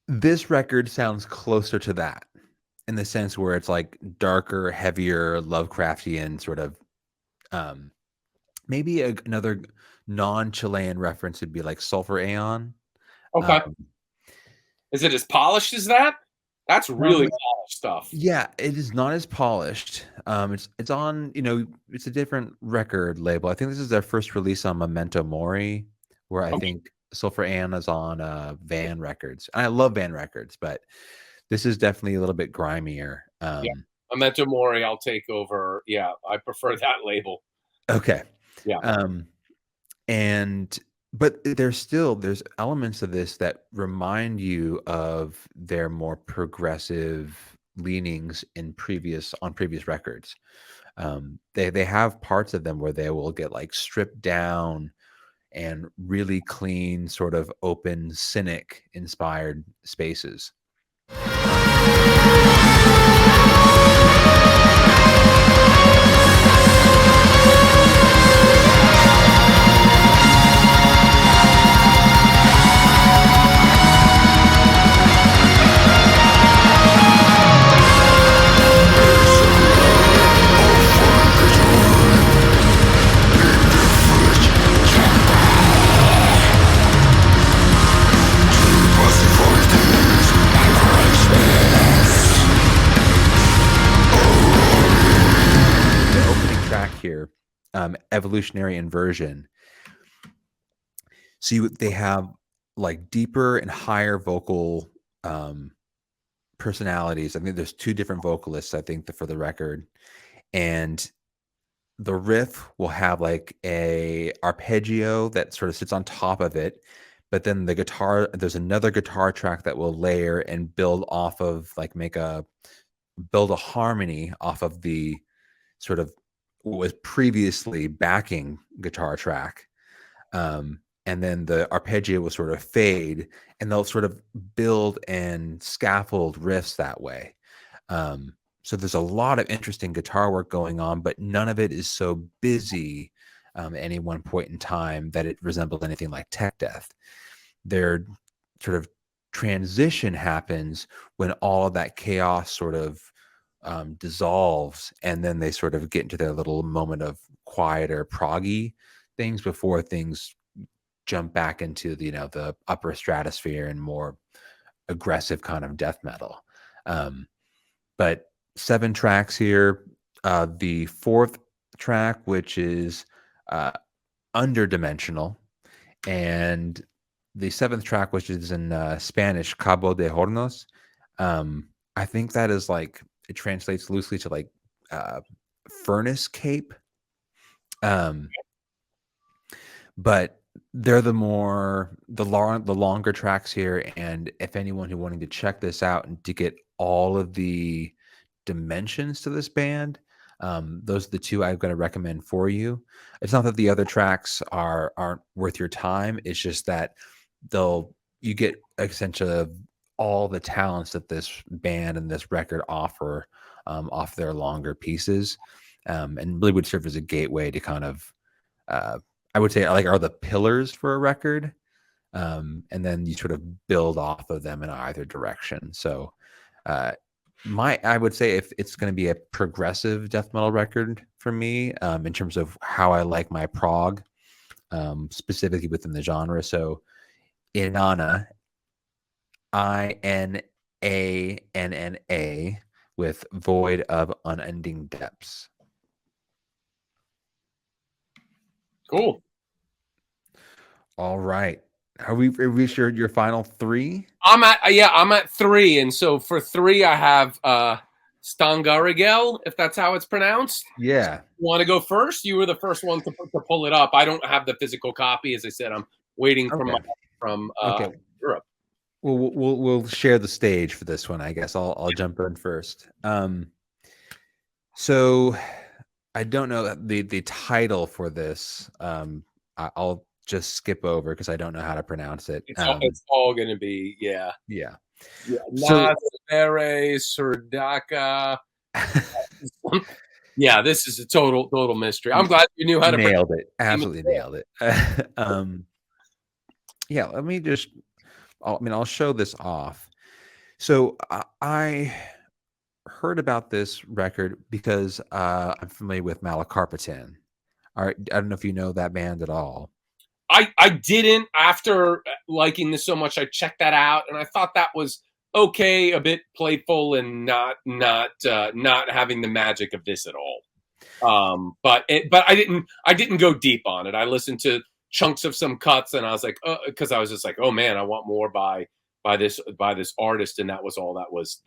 this record sounds closer to that in the sense where it's like darker, heavier, Lovecraftian sort of. Maybe another non-Chilean reference would be like Sulfur Aeon. Okay. Is it as polished as that? That's really polished stuff. Yeah, it is not as polished. It's on, it's a different record label. I think this is their first release on Memento Mori, where I think Sulfur Aeon is on Van Records. I love Van Records, but this is definitely a little bit grimier. Memento Mori, I'll take over. Yeah, I prefer that label. Okay. Yeah. Um, and but there's elements of this that remind you of their more progressive leanings in previous records. They have parts of them where they will get like stripped down and really clean, sort of open, cynic inspired spaces. Here, evolutionary inversion. So they have like deeper and higher vocal personalities. I think there's two different vocalists, I think, for the record, and the riff will have like a arpeggio that sort of sits on top of it, but then the guitar, there's another guitar track that will layer and build off of, like, build a harmony off of the sort of what was previously backing guitar track. And then the arpeggio will sort of fade, and they'll sort of build and scaffold riffs that way. So there's a lot of interesting guitar work going on, but none of it is so busy at any one point in time that it resembles anything like tech death. Their sort of transition happens when all of that chaos sort of dissolves, and then they sort of get into their little moment of quieter proggy things before things jump back into the upper stratosphere and more aggressive kind of death metal. But 7 tracks here. The 4th track, which is underdimensional, and the 7th track, which is in Spanish, Cabo de Hornos. I think that is like, it translates loosely to like furnace cape. But they're the longer tracks here, and if anyone who wanting to check this out and to get all of the dimensions to this band, those are the two I'm going to recommend for you. It's not that the other tracks aren't worth your time. It's just that you get a sense of all the talents that this band and this record offer off their longer pieces, and really would serve as a gateway to kind of, I would say, like, are the pillars for a record, and then you sort of build off of them in either direction. So I would say, if it's going to be a progressive death metal record for me, in terms of how I like my prog, specifically within the genre. So Inanna, Inanna, with Void of Unending Depths. Cool. All right. Are we sure your final 3? I'm at 3, and so for 3 I have Stangarigel, if that's how it's pronounced. Yeah. Want to go first? You were the first one to pull it up. I don't have the physical copy, as I said. I'm waiting from Europe. Well, we'll share the stage for this one. I guess I'll jump in first. So I don't know the title for this. I'll just skip over because I don't know how to pronounce it. It's all going to be yeah. So, Surdaka. Yeah, this is a total mystery. I'm glad you knew how to nailed it. Absolutely nailed it. Yeah, let me just. I'll show this off. So I heard about this record because I'm familiar with Malakarpatan. I don't know if you know that band at all. I didn't. After liking this so much, I checked that out, and I thought that was okay, a bit playful, and not having the magic of this at all. But I didn't go deep on it. I listened to chunks of some cuts, and I was like, because I was just like, oh man, I want more by by this artist, and that was all that was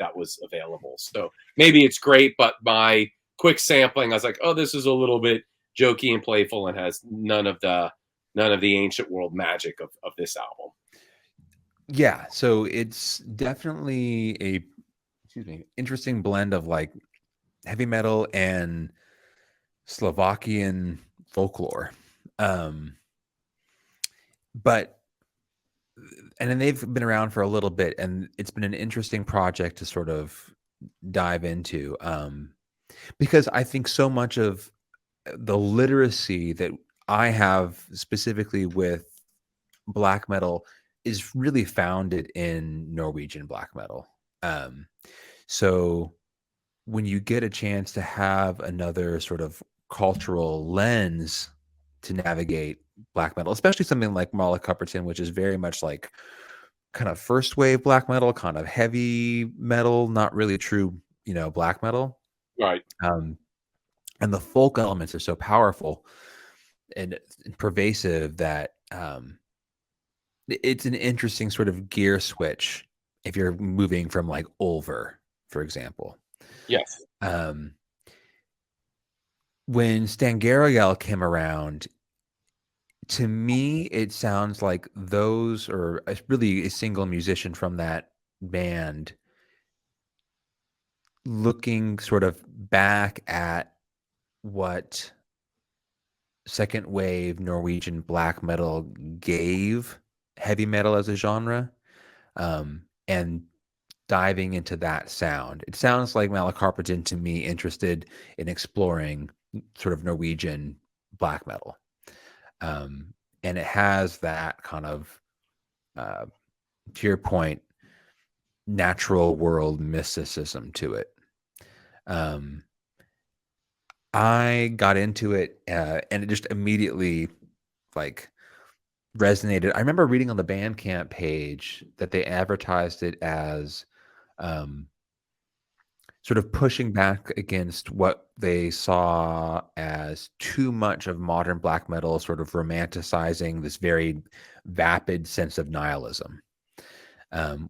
available. So maybe it's great, but my quick sampling, I was like, oh, this is a little bit jokey and playful and has none of the ancient world magic of this album. Yeah, so it's definitely a interesting blend of like heavy metal and Slovakian folklore. But and then they've been around for a little bit, and it's been an interesting project to sort of dive into, because I think so much of the literacy that I have specifically with black metal is really founded in Norwegian black metal. So when you get a chance to have another sort of cultural lens to navigate black metal, especially something like Marla Cupperton, which is very much like kind of first wave black metal, kind of heavy metal, not really true, black metal. Right. And the folk elements are so powerful and pervasive that it's an interesting sort of gear switch if you're moving from like Ulver, for example. Yes. When Stangerayel came around, to me, it sounds like those, or really a single musician from that band, looking sort of back at what second wave Norwegian black metal gave heavy metal as a genre, and diving into that sound. It sounds like Malacarpatan to me interested in exploring sort of Norwegian black metal. And it has that kind of, to your point, natural world mysticism to it. I got into it, and it just immediately like resonated. I remember reading on the Bandcamp page that they advertised it as sort of pushing back against what they saw as too much of modern black metal, sort of romanticizing this very vapid sense of nihilism,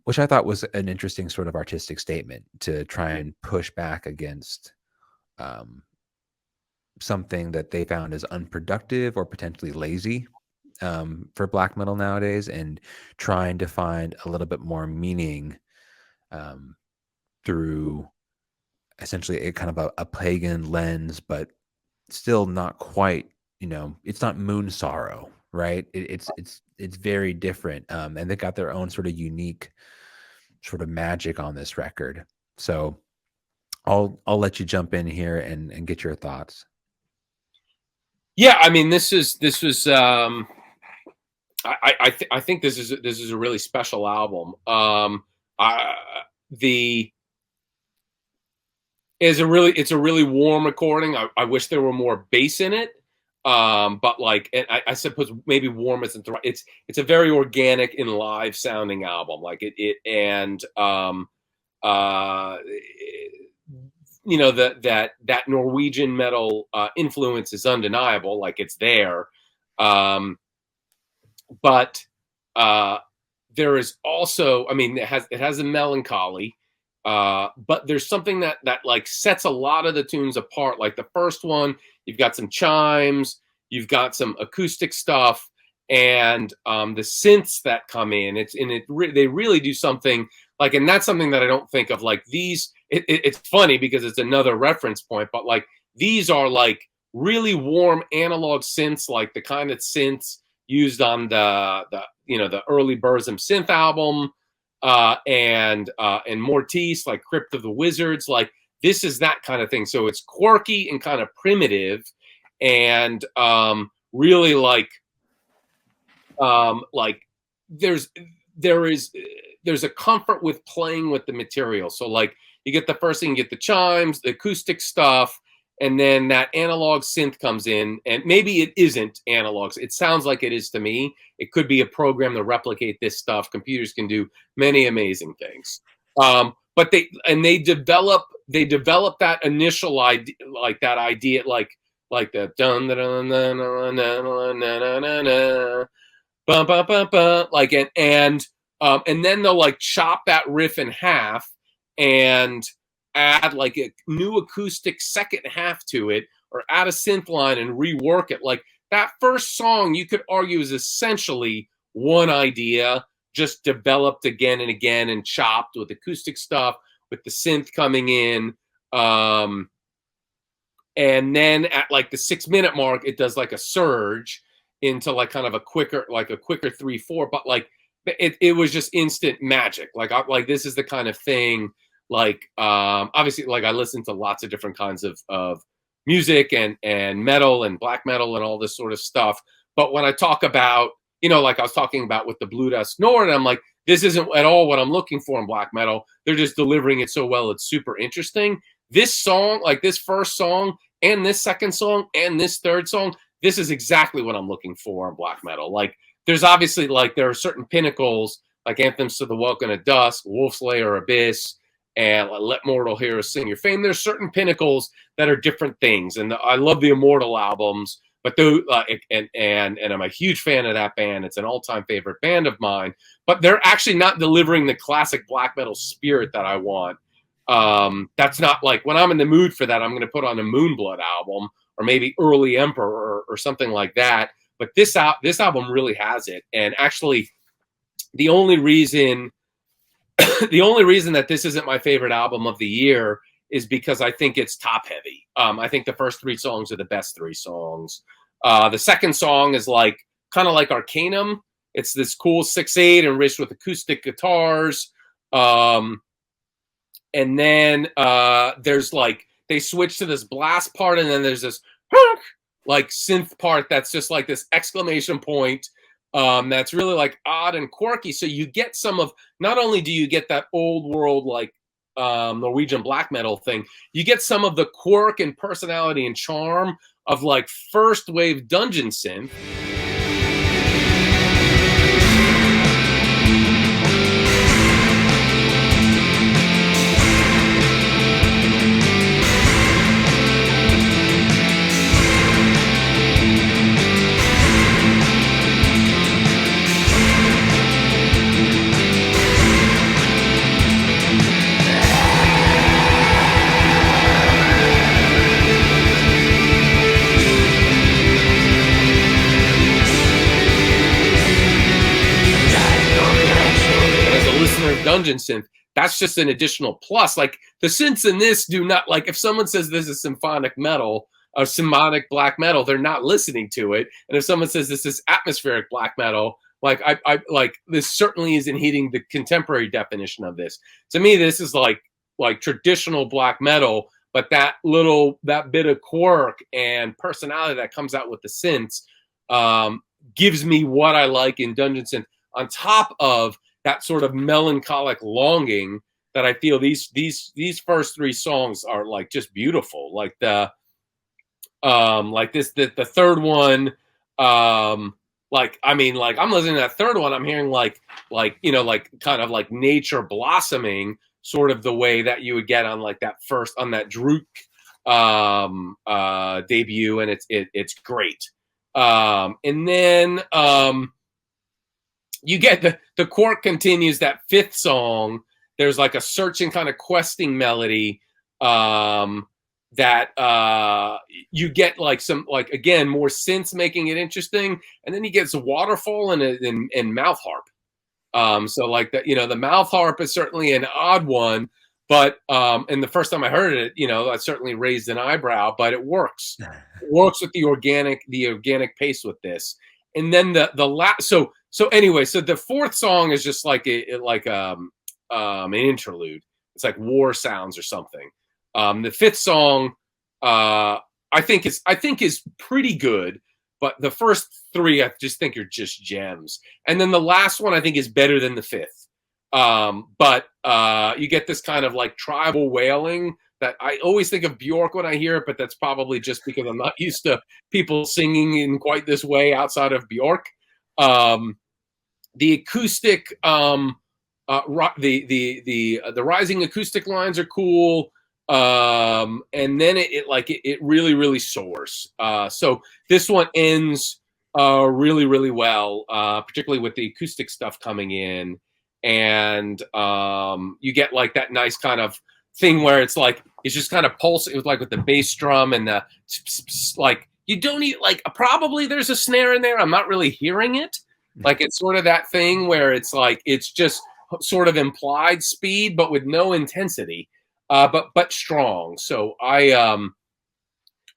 which I thought was an interesting sort of artistic statement to try and push back against something that they found as unproductive or potentially lazy for black metal nowadays, and trying to find a little bit more meaning through essentially a kind of a pagan lens, but still not quite, it's not moon sorrow, right? It's very different. And they got their own sort of unique sort of magic on this record. So I'll let you jump in here and get your thoughts. Yeah, I mean, this was I think this is a really special album. It's a really warm recording. I wish there were more bass in it. But like, and I suppose maybe warm isn't the right. It's a very organic and live sounding album. Like that Norwegian metal influence is undeniable. Like it's there. But there is also, I mean, it has a melancholy, but there's something that like sets a lot of the tunes apart. Like the first one, you've got some chimes, you've got some acoustic stuff, and the synths that come in. They really do something like, and that's something that I don't think of. Like these, it's funny because it's another reference point, but like these are like really warm analog synths, like the kind of synths used on the early Burzum synth album, and Mortis, like Crypt of the Wizards. Like this is that kind of thing. So it's quirky and kind of primitive, and really like there's a comfort with playing with the material. So like you get the first thing, you get the chimes, the acoustic stuff, and then that analog synth comes in, and maybe it isn't analog. It sounds like it is to me. It could be a program to replicate this stuff. Computers can do many amazing things. But they develop that initial idea, like that idea, like the dun dun dun dun dun dun dun dun dun, bum bum bum bum, like and And then they'll like chop that riff in half and add like a new acoustic second half to it, or add a synth line and rework it. Like that first song, you could argue is essentially one idea, just developed again and again and chopped with acoustic stuff, with the synth coming in. And then at like the 6-minute mark, it does like a surge into like kind of a quicker 3/4, but like it was just instant magic. Like this is the kind of thing, like obviously like I listen to lots of different kinds of music and metal and black metal and all this sort of stuff. But when I talk about, like I was talking about with the Blue Dust Nord, I'm like, this isn't at all what I'm looking for in black metal. They're just delivering it so well. It's super interesting. This song, like this first song and this second song and this third song, this is exactly what I'm looking for in black metal. Like there's obviously like there are certain pinnacles like Anthems to the Welcome at Dusk, Wolf's Lair, Abyss, and Let Mortal Heroes Sing Your Fame. There's certain pinnacles that are different things. And I love the Immortal albums, but and I'm a huge fan of that band. It's an all-time favorite band of mine, but they're actually not delivering the classic black metal spirit that I want. That's not like when I'm in the mood for that, I'm going to put on a Moonblood album or maybe Early Emperor or something like that. But this album really has it. And actually, the only reason that this isn't my favorite album of the year is because I think it's top heavy. I think the first 3 songs are the best 3 songs. The second song is like kind of like Arcanum. It's this cool 6/8 enriched with acoustic guitars. And then there's like they switch to this blast part, and then there's this like synth part that's just like this exclamation point. That's really like odd and quirky. So you get some of, not only do you get that old world like Norwegian black metal thing, you get some of the quirk and personality and charm of like first wave dungeon synth. Dungeon synth, that's just an additional plus. Like the synths in this do not, like if someone says this is symphonic metal or symphonic black metal, they're not listening to it. And if someone says this is atmospheric black metal, like I like this certainly isn't hitting the contemporary definition of this. To me, this is like traditional black metal, but that bit of quirk and personality that comes out with the synths gives me what I like in dungeon synth, on top of that sort of melancholic longing that I feel these first 3 songs are like just beautiful. Like the third one, like I mean, like I'm listening to that third one, I'm hearing like kind of like nature blossoming, sort of the way that you would get on like that first on that Druk debut, and it's great. And then you get the quirk continues. That 5th song, there's like a searching kind of questing melody that you get like some, like again, more synths making it interesting, and then he gets a waterfall and mouth harp. So like that, the mouth harp is certainly an odd one, but and the first time I heard it, I certainly raised an eyebrow, but it works. It works with the organic pace with this. And then the last, so anyway, so the 4th song is just like an interlude. It's like war sounds or something. The 5th song, I think is pretty good, but the first 3 I just think are just gems. And then the last one I think is better than the 5th. But you get this kind of like tribal wailing that I always think of Bjork when I hear it, but that's probably just because I'm not used to people singing in quite this way outside of Bjork. The acoustic, the rising acoustic lines are cool. And then it really, really soars. So this one ends really, really well, particularly with the acoustic stuff coming in. and you get like that nice kind of thing where it's like it's just kind of pulsing. It was like with the bass drum and the like. You don't need like probably there's a snare in there. I'm not really hearing it. Like it's sort of that thing where it's like it's just sort of implied speed, but with no intensity, but strong. So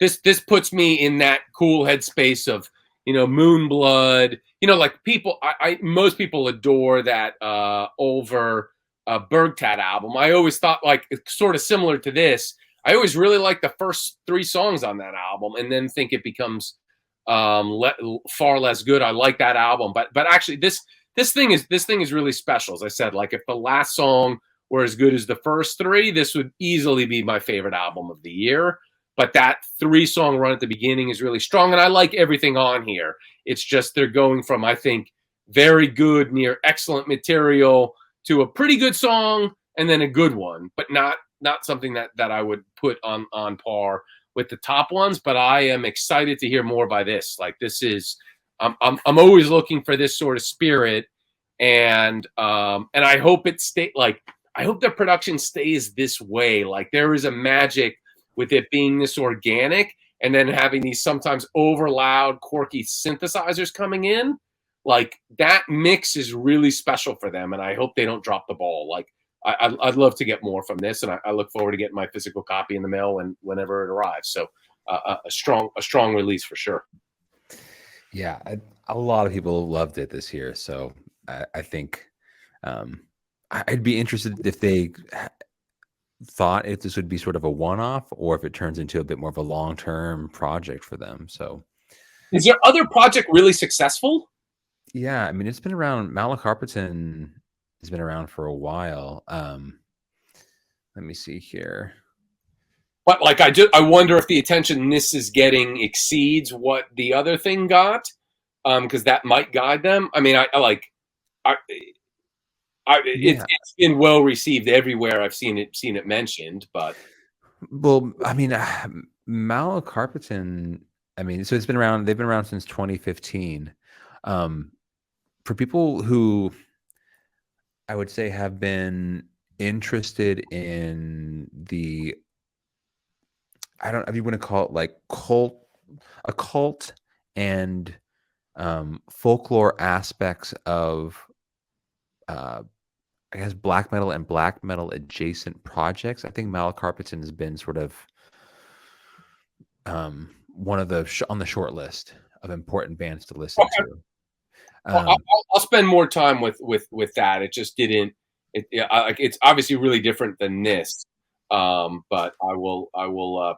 this puts me in that cool headspace of Moonblood. Like people, most people adore that over Bergtat album. I always thought like it's sort of similar to this. I always really like the first 3 songs on that album, and then think it becomes far less good. I like that album, but actually this thing is really special. As I said, like if the last song were as good as the first 3, this would easily be my favorite album of the year. But that 3-song run at the beginning is really strong, and I like everything on here. It's just they're going from, I think, very good, near excellent material to a pretty good song and then a good one, but not something that I would put on par with the top ones. But I am excited to hear more by this. Like this is, I'm always looking for this sort of spirit, and I hope it I hope the production stays this way. Like there is a magic with it being this organic, and then having these sometimes over loud, quirky synthesizers coming in. Like that mix is really special for them, and I hope they don't drop the ball. Like I'd love to get more from this, and I look forward to getting my physical copy in the mail whenever it arrives. So a strong release for sure. Yeah, a lot of people loved it this year, so I think I'd be interested if they thought if this would be sort of a one-off or if it turns into a bit more of a long-term project for them. So, is your other project really successful? Yeah, I mean it's been around. Malacarpitan has been around for a while. Let me see here. But like I wonder if the attention this is getting exceeds what the other thing got, because that might guide them. I mean, it's been well received everywhere I've seen it mentioned. But well, I mean, Malacarpitan. I mean, so it's been around. They've been around since 2015. For people who I would say have been interested in the, I don't know if you want to call it like occult and folklore aspects of I guess black metal and black metal adjacent projects. I think Malacarpitan has been sort of one of the on the short list of important bands to listen to. I'll spend more time with that. It just didn't. It's obviously really different than this, but I will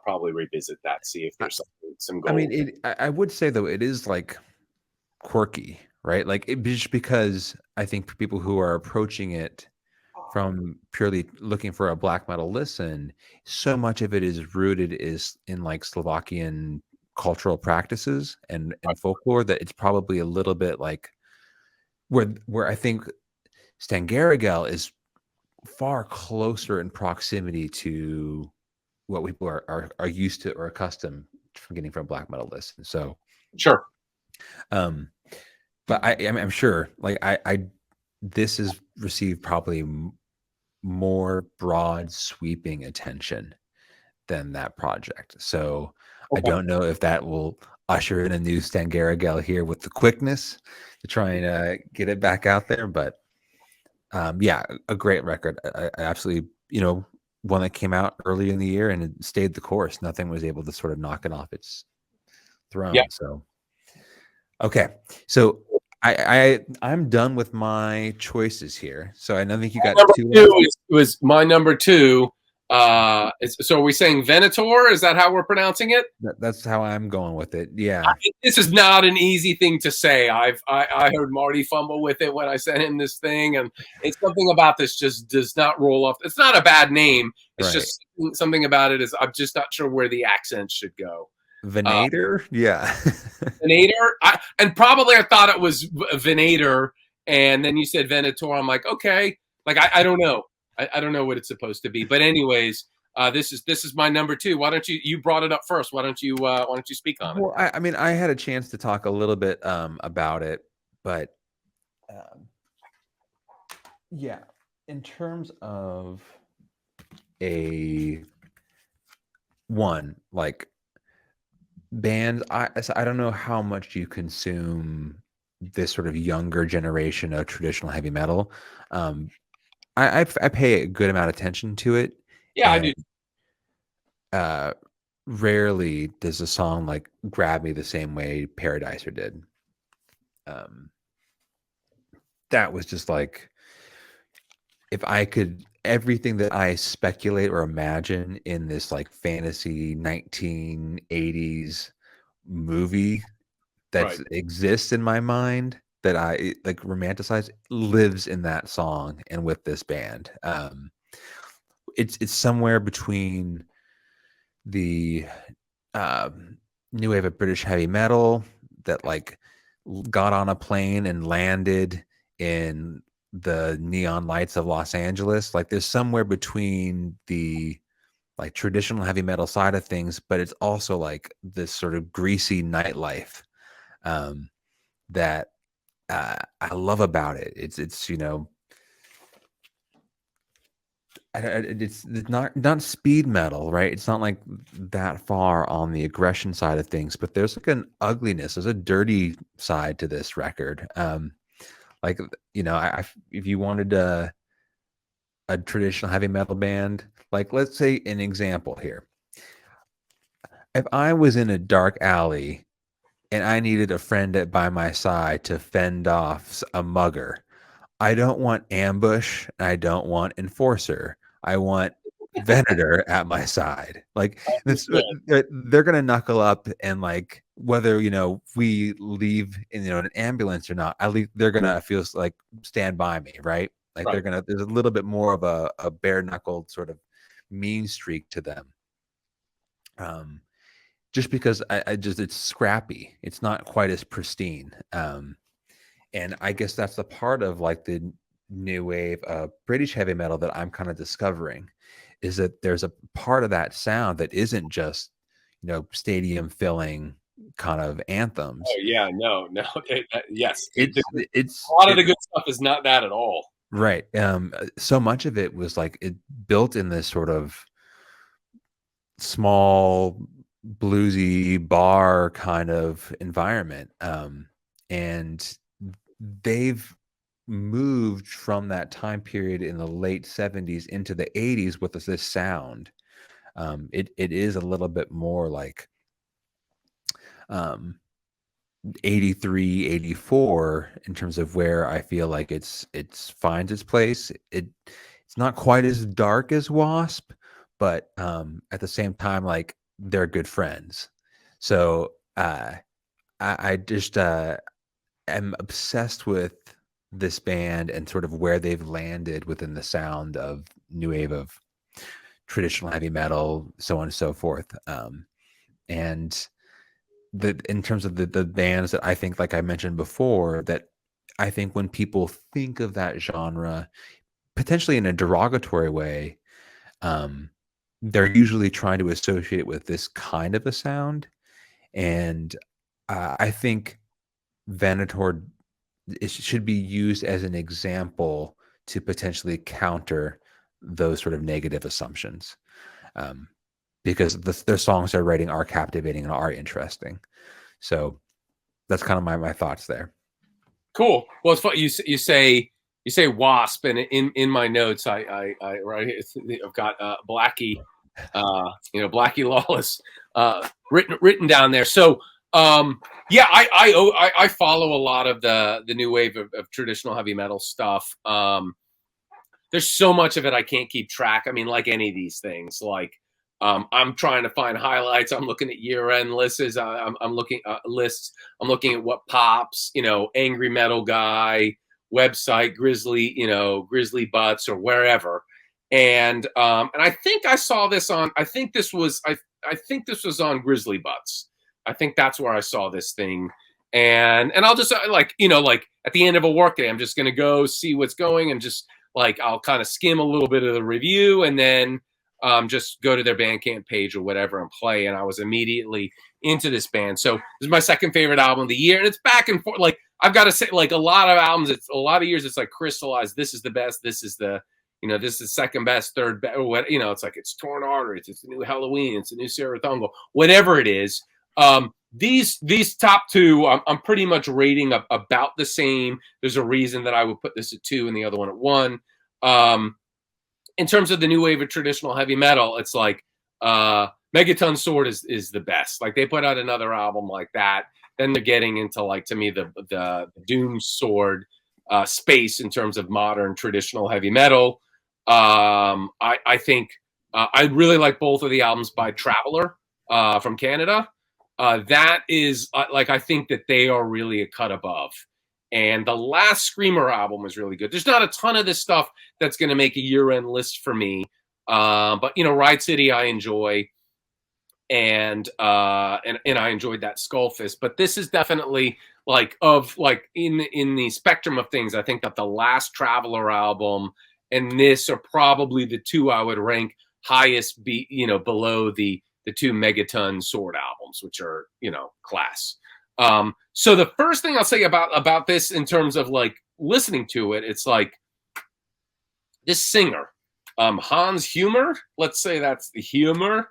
probably revisit that, see if there's some gold. I mean, I would say though it is like quirky, right? Like just because I think for people who are approaching it from purely looking for a black metal listen, so much of it is rooted in like Slovakian cultural practices and folklore that it's probably a little bit like where I think Stangaragel is far closer in proximity to what people are used to or accustomed from getting from black metal listen. So sure. But I'm sure like this has received probably more broad sweeping attention than that project. So I don't know if that will usher in a new Stangaragel here with the quickness to try and get it back out there. But yeah, a great record. I absolutely, one that came out early in the year and it stayed the course. Nothing was able to sort of knock it off its throne. Yeah. So, okay. So I'm done with my choices here. So I don't think you got two. Was my number 2. So are we saying Venator? Is that how we're pronouncing it? That's how I'm going with it. Yeah. This is not an easy thing to say. I heard Marty fumble with it when I sent him this thing, and it's something about this just does not roll off. It's not a bad name. It's just something about it is I'm just not sure where the accent should go. Venator? Yeah. Venator? And probably I thought it was Venator, and then you said Venator. I'm like, okay. Like, I don't know. I don't know what it's supposed to be. But anyways, this is my number 2. Why don't you brought it up first? Why don't you speak on it? Well, I mean, I had a chance to talk a little bit about it, but Yeah, in terms of a one like bands, I don't know how much you consume this sort of younger generation of traditional heavy metal. Um, I pay a good amount of attention to it, Yeah, I and do. uh, rarely does a song like grab me the same way Paradiser did. Um, that was just like if I could everything that I speculate or imagine in this like fantasy 1980s movie that Right. exists in my mind that I like romanticize lives in that song and with this band. It's somewhere between the new wave of British heavy metal that like got on a plane and landed in the neon lights of Los Angeles. Like there's somewhere between the like traditional heavy metal side of things, but it's also like this sort of greasy nightlife um, that I love about it. It's you know it's not speed metal, right? It's not like that far on the aggression side of things, but there's like an ugliness, there's a dirty side to this record. Like you know, if you wanted a traditional heavy metal band, like let's say an example here, if I was in a dark alley and I needed a friend by my side to fend off a mugger, I don't want Ambush, and I don't want Enforcer. I want Venator at my side. Like this, Understood. they're gonna knuckle up and like whether you know we leave in you know an ambulance or not, at least they're gonna feel like stand by me, right? Like they're Right. gonna there's a little bit more of a bare knuckled sort of mean streak to them. Um, just because I just it's scrappy. It's not quite as pristine. And I guess that's the part of like the new wave of British heavy metal that I'm kind of discovering is that there's a part of that sound that isn't just, you know, stadium filling kind of Oh anthems. yeah, no. Yes, a It's lot of it the good stuff is not that at all. right. So much of it was like it built in this sort of small bluesy bar kind of environment. And they've moved from that time period in the late 70s into the 80s with this sound. It is a little bit more like um 83, 84 in terms of where I feel like it's finds its place. It's not quite as dark as Wasp, but at the same time, like they're good friends. So I just am obsessed with this band and sort of where they've landed within the sound of new wave of traditional heavy metal, so on and so forth. And the in terms of the bands that I think, like I mentioned before, that I think when people think of that genre, potentially in a derogatory way, um, they're usually trying to associate with this kind of a sound. And I think Venator it should be used as an example to potentially counter those sort of negative assumptions um, because their songs they're writing are captivating and are interesting. So that's kind of my thoughts there. Cool. Well, it's funny you say Wasp, and in my notes I right I've got Blackie, Blackie Lawless written down there. So yeah, I follow a lot of the new wave of traditional heavy metal stuff. There's so much of it I can't keep track. I mean, like any of these things, like I'm trying to find highlights. I'm looking at year-end lists. I'm looking lists. I'm looking at what pops. Angry Metal Guy website, Grizzly Butts or wherever. And I think I saw this on. I think this was on Grizzly Butts. I think that's where I saw this thing. And I'll just like at the end of a workday, I'm just gonna go see what's going and just like I'll kind of skim a little bit of the review and then just go to their Bandcamp page or whatever and play. And I was immediately into this band. So this is my second favorite album of the year, and it's back and forth. Like I've got to say, like a lot of albums, it's a lot of years, it's like crystallized. This is the best. This is the, this is second best, third best, or what, it's like it's Torn Arteries, it's the new Halloween, it's the new Sarathungo, whatever it is. These top two, I'm pretty much rating about the same. There's a reason that I would put this at 2 and the other one at 1. In terms of the new wave of traditional heavy metal, it's like Megaton Sword is the best. Like they put out another album like that, then they're getting into, like, to me, the Doom Sword space in terms of modern traditional heavy metal. I think I really like both of the albums by Traveler from Canada. That is I think that they are really a cut above. And the last Screamer album was really good. There's not a ton of this stuff that's going to make a year-end list for me. But Ride City I enjoy. And I enjoyed that Skull Fist. But this is definitely in the spectrum of things, I think that the last Traveler album and this are probably the two I would rank highest below the 2 Megaton Sword albums, which are, class. So the first thing I'll say about this in terms of like listening to it, it's like this singer, Hans Humor, let's say that's the humor.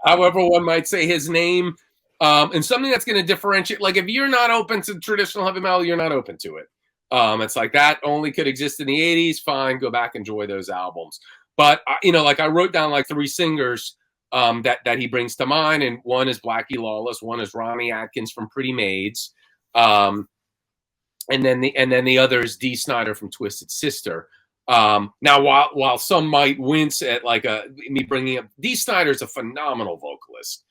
However one might say his name, and something that's going to differentiate. Like if you're not open to traditional heavy metal, you're not open to it. It's like that only could exist in the 80s. Fine, go back, enjoy those albums. But I wrote down like 3 singers that he brings to mind, and one is Blackie Lawless, one is Ronnie Atkins from Pretty Maids, and then the other is Dee Snider from Twisted Sister. Now, while some might wince at me bringing up, Dee Snider's a phenomenal vocalist.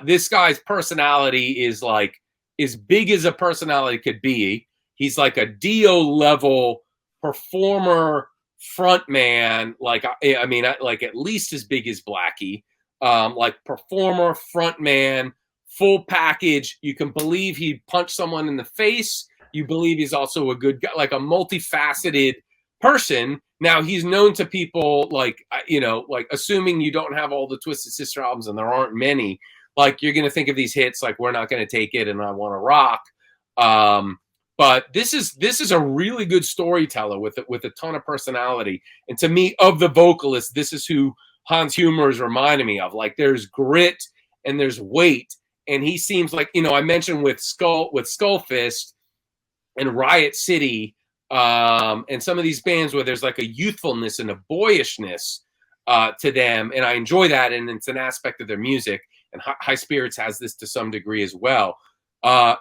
This guy's personality is like as big as a personality could be. He's like a Dio level performer, frontman. Like at least as big as Blackie. Like performer, frontman, full package. You can believe he punched someone in the face. You believe he's also a good guy, like a multifaceted person. Now he's known to people like assuming you don't have all the Twisted Sister albums, and there aren't many, like you're going to think of these hits like We're Not Going to Take It and I Want to Rock. But this is a really good storyteller with a ton of personality. And to me, of the vocalists, this is who Hans Humor is reminding me of. Like there's grit and there's weight. And he seems like, I mentioned with Skull Fist and Riot City, and some of these bands where there's like a youthfulness and a boyishness to them. And I enjoy that. And it's an aspect of their music. And High Spirits has this to some degree as well.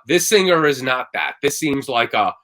This singer is not that. This seems like a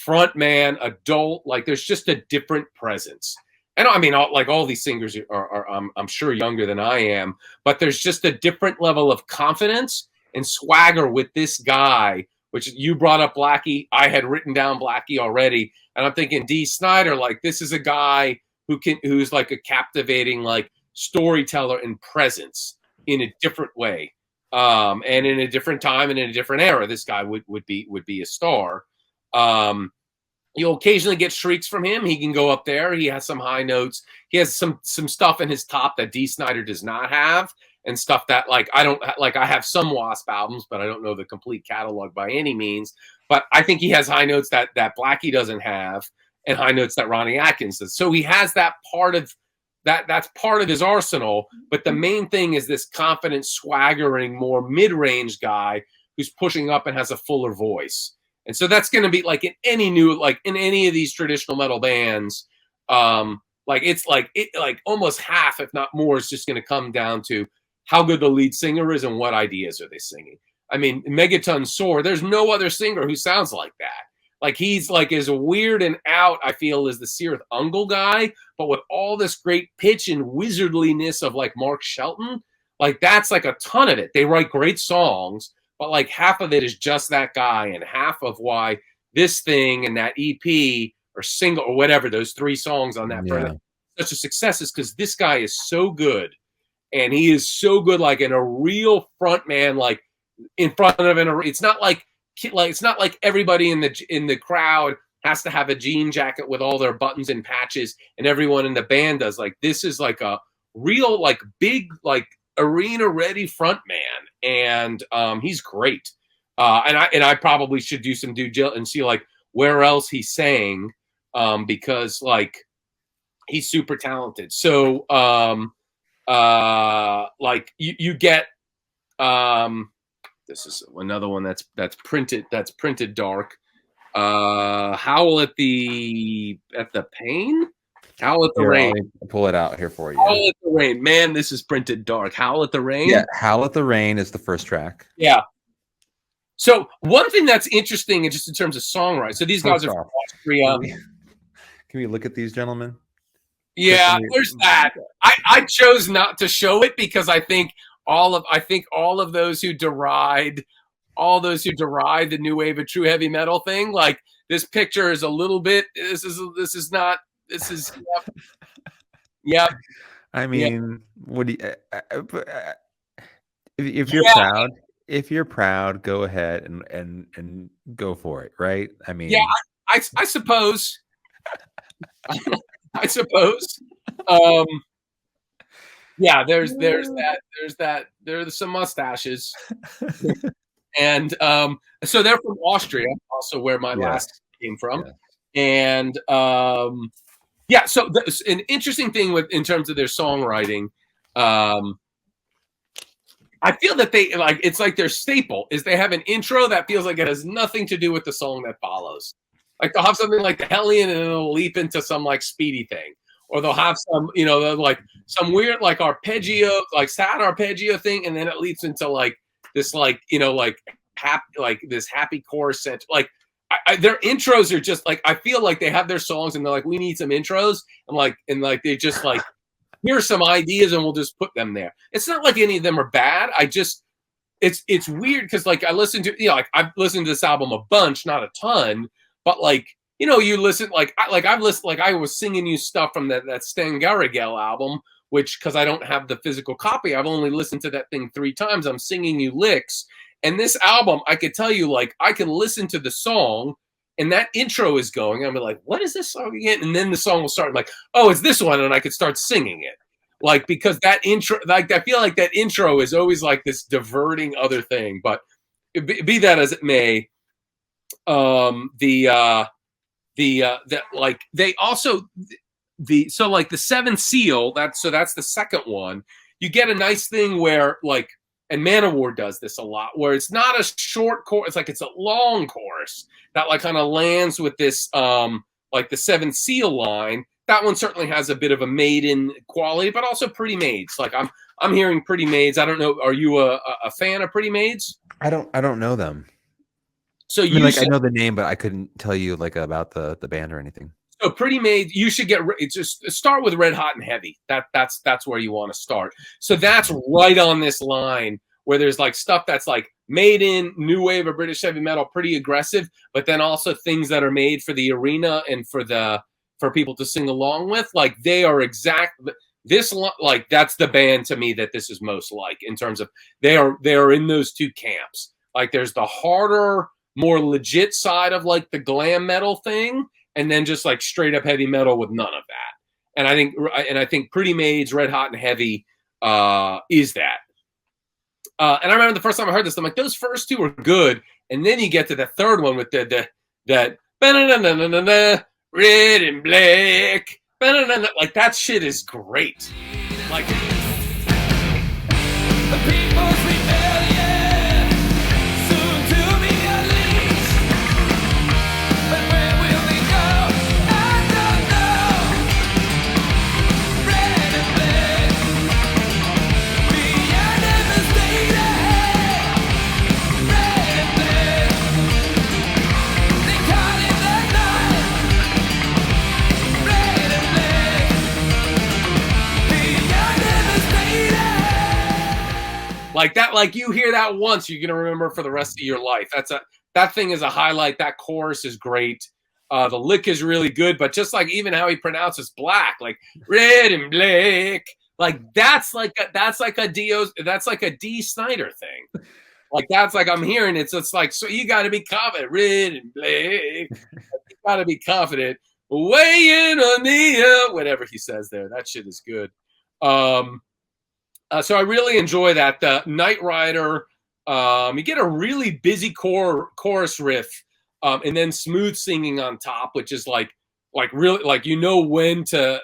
frontman, adult. Like there's just a different presence. And I mean, all these singers are I'm sure younger than I am, but there's just a different level of confidence and swagger with this guy. Which you brought up Blackie. I had written down Blackie already, and I'm thinking Dee Snider. Like this is a guy who's like a captivating like storyteller and presence in a different way. And in a different time and in a different era, this guy would be a star. You'll occasionally get shrieks from him. He can go up there. He has some high notes. He has some stuff in his top that Dee Snider does not have, and stuff that I have some Wasp albums, but I don't know the complete catalog by any means. But I think he has high notes that Blackie doesn't have, and high notes that Ronnie Atkins does. So he has that part of that's part of his arsenal. But the main thing is this confident, swaggering, more mid-range guy who's pushing up and has a fuller voice. And so that's going to be like in any of these traditional metal bands, it's almost half, if not more, is just going to come down to how good the lead singer is and what ideas are they singing. I mean, Megaton Sword, there's no other singer who sounds like that. Like he's like as weird and out, I feel, as the Cirith Ungol guy, but with all this great pitch and wizardliness of like Mark Shelton, like that's like a ton of it. They write great songs, but like half of it is just that guy, and half of why this thing and that EP or single or whatever, those 3 songs on that first, such a success is because this guy is so good. And he is so good, like in a real front man, like in front of it's not like everybody in the crowd has to have a jean jacket with all their buttons and patches, and everyone in the band does. Like this is like a real like big like arena ready front man, and he's great. And I probably should do some due diligence and see like where else he sang, because like he's super talented. So like you get this is another one that's printed dark. Howl at the Pain. Howl at the Here, Rain. I'll pull it out here for you. Howl at the Rain. Man, this is printed dark. Howl at the Rain. Yeah, Howl at the Rain is the first track. Yeah. So one thing that's interesting, and just in terms of songwriting, so these guys are from Austria. Can we look at these gentlemen? Yeah, there's that. I chose not to show it because I think all of those who deride the new wave of true heavy metal thing, like this picture is a little bit. This is not. This is. Yep. I mean, what do you, if you're proud, if you're proud, go ahead and go for it, right? I mean, yeah, I suppose. I suppose. Yeah, there's that. There's some mustaches, and so they're from Austria, also where my last came from, and yeah. So an interesting thing in terms of their songwriting. I feel that they like it's like their staple is they have an intro that feels like it has nothing to do with the song that follows. Like they'll have something like the Hellion and it'll leap into some like speedy thing. Or they'll have some, like some weird like arpeggio, like sad arpeggio thing, and then it leaps into like this like, like this happy chorus sense. Like their intros are just like I feel like they have their songs and they're like, we need some intros, and they just like here's some ideas and we'll just put them there. It's not like any of them are bad. It's weird because like I listen to like I've listened to this album a bunch, not a ton, but like you listen I've listened like I was singing you stuff from that Stangarigel album, which because I don't have the physical copy, I've only listened to that thing 3 times. I'm singing you licks, and this album I could tell you like I can listen to the song and that intro is going. I'm like, what is this song again? And then the song will start like, oh, it's this one, and I could start singing it. Like because that intro, like I feel like that intro is always like this diverting other thing. But be that as it may, like they also so like the Seventh Seal, that's the second one. You get a nice thing where like, and Manowar does this a lot, where it's not a short chorus, it's a long chorus that like kind of lands with this like the Seventh Seal line. That one certainly has a bit of a Maiden quality, but also Pretty Maids. Like I'm hearing Pretty Maids. I don't know. Are you a fan of Pretty Maids? I don't know them. So I mean, I know the name, but I couldn't tell you like about the band or anything. So Pretty Maids, you should just start with Red Hot and Heavy. That's where you want to start. So that's right on this line where there's like stuff that's like Maiden, new wave of British heavy metal, pretty aggressive, but then also things that are made for the arena and for people to sing along with. Like they are like that's the band to me that this is most like in terms of they are in those two camps. Like there's the harder, more legit side of like the glam metal thing, and then just like straight up heavy metal with none of that. And I think Pretty Maids, Red Hot and Heavy is that. And I remember the first time I heard this, I'm like, those first two are good, and then you get to the third one with that red and black, like that shit is great. Like the people's rebellion, soon to be unleashed. But where will we go? I don't know. Red and black, we are devastated. Red and black, they call it the night. Red and black, we are devastated. Like that, like you hear that once, you're gonna remember for the rest of your life. That thing is a highlight. That chorus is great. The lick is really good, but just like even how he pronounces black, like red and black, like that's like a D. Snyder thing. Like that's like I'm hearing it's like so you got to be confident, red and black. You got to be confident, weighing on the whatever he says there. That shit is good. So I really enjoy that. The Knight Rider You get a really busy chorus riff, and then smooth singing on top, which is like really like when to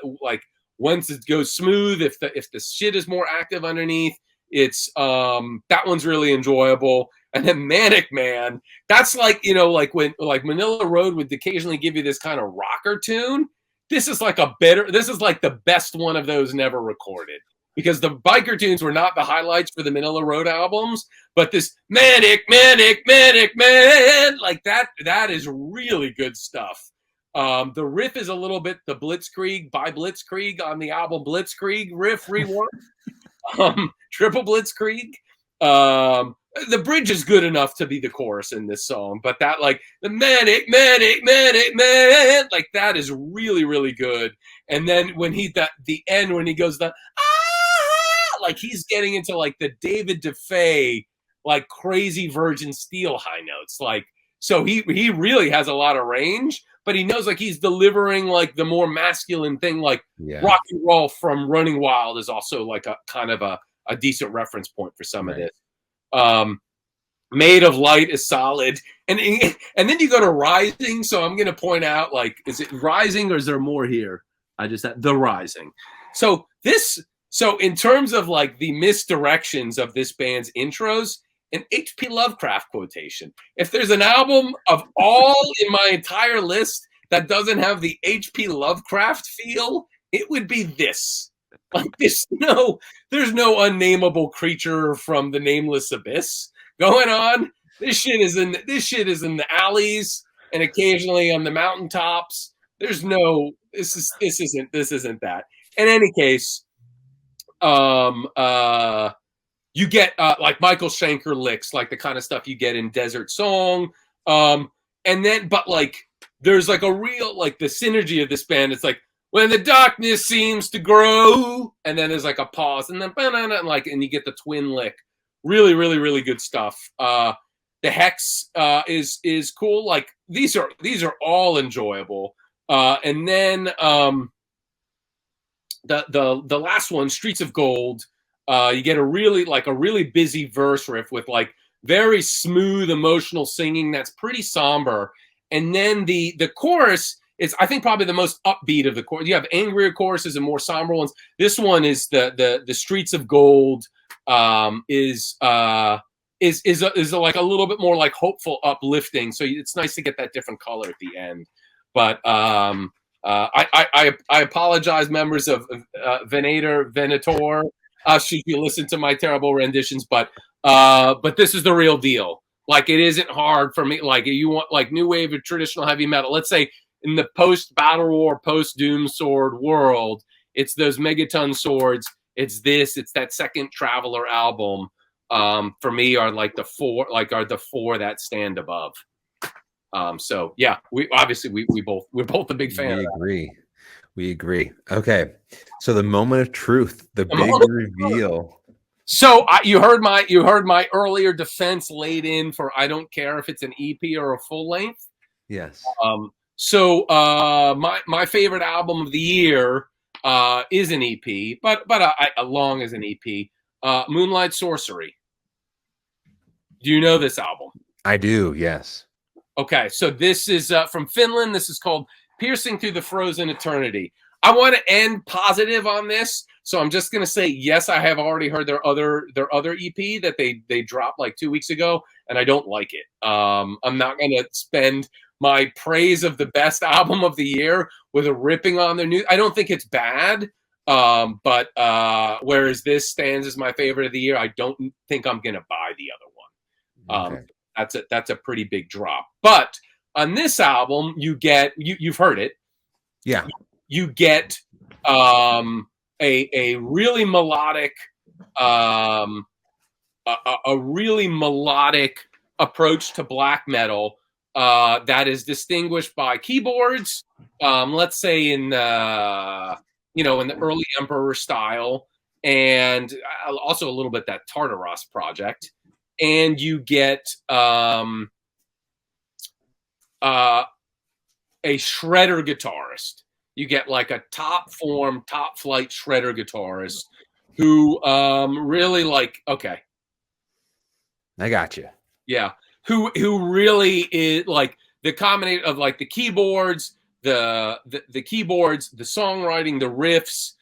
go smooth if the shit is more active underneath. It's that one's really enjoyable. And then Manic Man, that's like, like when like Manila Road would occasionally give you this kind of rocker tune. This is like the best one of those never recorded, because the biker tunes were not the highlights for the Manila Road albums, but this manic, manic, manic, man, like that is really good stuff. The riff is a little bit the Blitzkrieg by Blitzkrieg on the album Blitzkrieg riff rework, triple Blitzkrieg. The bridge is good enough to be the chorus in this song, but that like the manic, manic, manic, man, like that is really, really good. And then when the end, when he goes like he's getting into like the David DeFay, like crazy Virgin Steel high notes. Like, so he really has a lot of range, but he knows like he's delivering like the more masculine thing, like Rock and Roll from Running Wild is also like a kind of a decent reference point for some of this. Made of Light is solid, and then you go to Rising. So I'm going to point out, like, is it Rising or is there more here? I just had The Rising. So in terms of like the misdirections of this band's intros, an H.P. Lovecraft quotation. If there's an album of all in my entire list that doesn't have the H.P. Lovecraft feel, it would be this. Like there's no unnameable creature from the nameless abyss going on. This shit is in the alleys and occasionally on the mountaintops. There's no this isn't that. In any case, you get like Michael Schenker licks, like the kind of stuff you get in Desert Song. And then but like there's like a real like the synergy of this band. It's like when the darkness seems to grow, and then there's like a pause, and then and you get the twin lick. Really, really, really good stuff. The Hex is cool. Like these are all enjoyable. And then the last one, Streets of Gold. You get a really busy verse riff with like very smooth emotional singing that's pretty somber, and then the chorus is, I think, probably the most upbeat of the chorus. You have angrier choruses and more somber ones. This one is the Streets of Gold is like a little bit more like hopeful, uplifting. So it's nice to get that different color at the end. But I apologize, members of Venator, should you listen to my terrible renditions, but this is the real deal. Like, it isn't hard for me. Like, you want like new wave of traditional heavy metal. Let's say in the post Battle War, post Doom Sword world, it's those Megaton Swords. It's that second Traveler album. For me, are the four that stand above. So yeah, we're both a big fan. We agree. Okay, so the moment of truth, the big reveal. So you heard my earlier defense laid in for I don't care if it's an EP or a full length. Yes. So my favorite album of the year is an EP, but long as an EP. Moonlight Sorcery. Do you know this album? I do. Yes. Okay, so this is from Finland. This is called Piercing Through the Frozen Eternity. I want to end positive on this, so I'm just going to say, yes, I have already heard their other EP that they dropped like 2 weeks ago, and I don't like it. I'm not going to spend my praise of the best album of the year with a ripping on their new. I don't think it's bad, but whereas this stands as my favorite of the year, I don't think I'm going to buy the other one. Okay. That's a pretty big drop. But on this album, you get you've heard it. Yeah. You get a really melodic a really melodic approach to black metal that is distinguished by keyboards, let's say in the early Emperor style, and also a little bit that Tartaros project. And you get a shredder guitarist. You get like a top flight shredder guitarist who really okay. I got you. Yeah, who really is like the combination of like the keyboards, the keyboards, the songwriting, the riffs,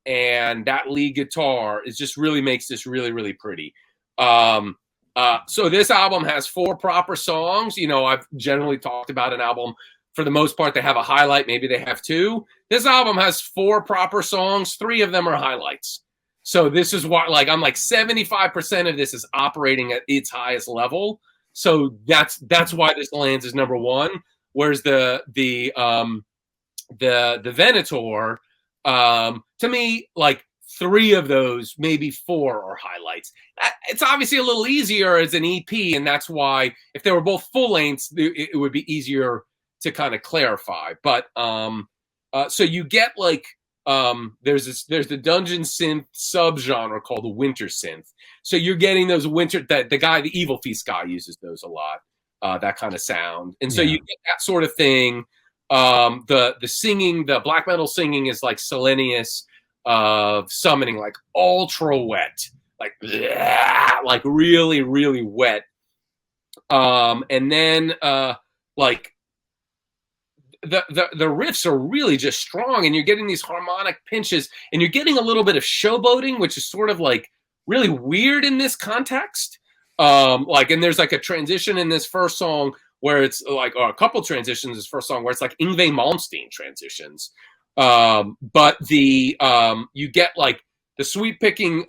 and that lead guitar is just really makes this really, really pretty. So this album has 4 proper songs. You know, I've generally talked about an album for the most part they have a highlight, maybe they have 2. This album has 4 proper songs, 3 of them are highlights. So this is why, like, I'm like 75% of this is operating at its highest level. So that's why this lands as number 1. Whereas the Venator, to me, like 3 of those, maybe 4 are highlights. It's obviously a little easier as an EP, and that's why if they were both full lengths, it would be easier to kind of clarify. But so you get like. There's the dungeon synth subgenre called the winter synth. So you're getting those winter that the Evil Feast guy uses those a lot, that kind of sound. And so you get that sort of thing. The singing, the black metal singing is like Selenius summoning, like ultra wet, like really, really wet. And then like the riffs are really just strong, and you're getting these harmonic pinches, and you're getting a little bit of showboating, which is sort of like really weird in this context. Like, and there's like a transition in this first song where it's like, or a couple transitions in this first song where it's like Yngwie Malmsteen transitions. But the you get like the sweep picking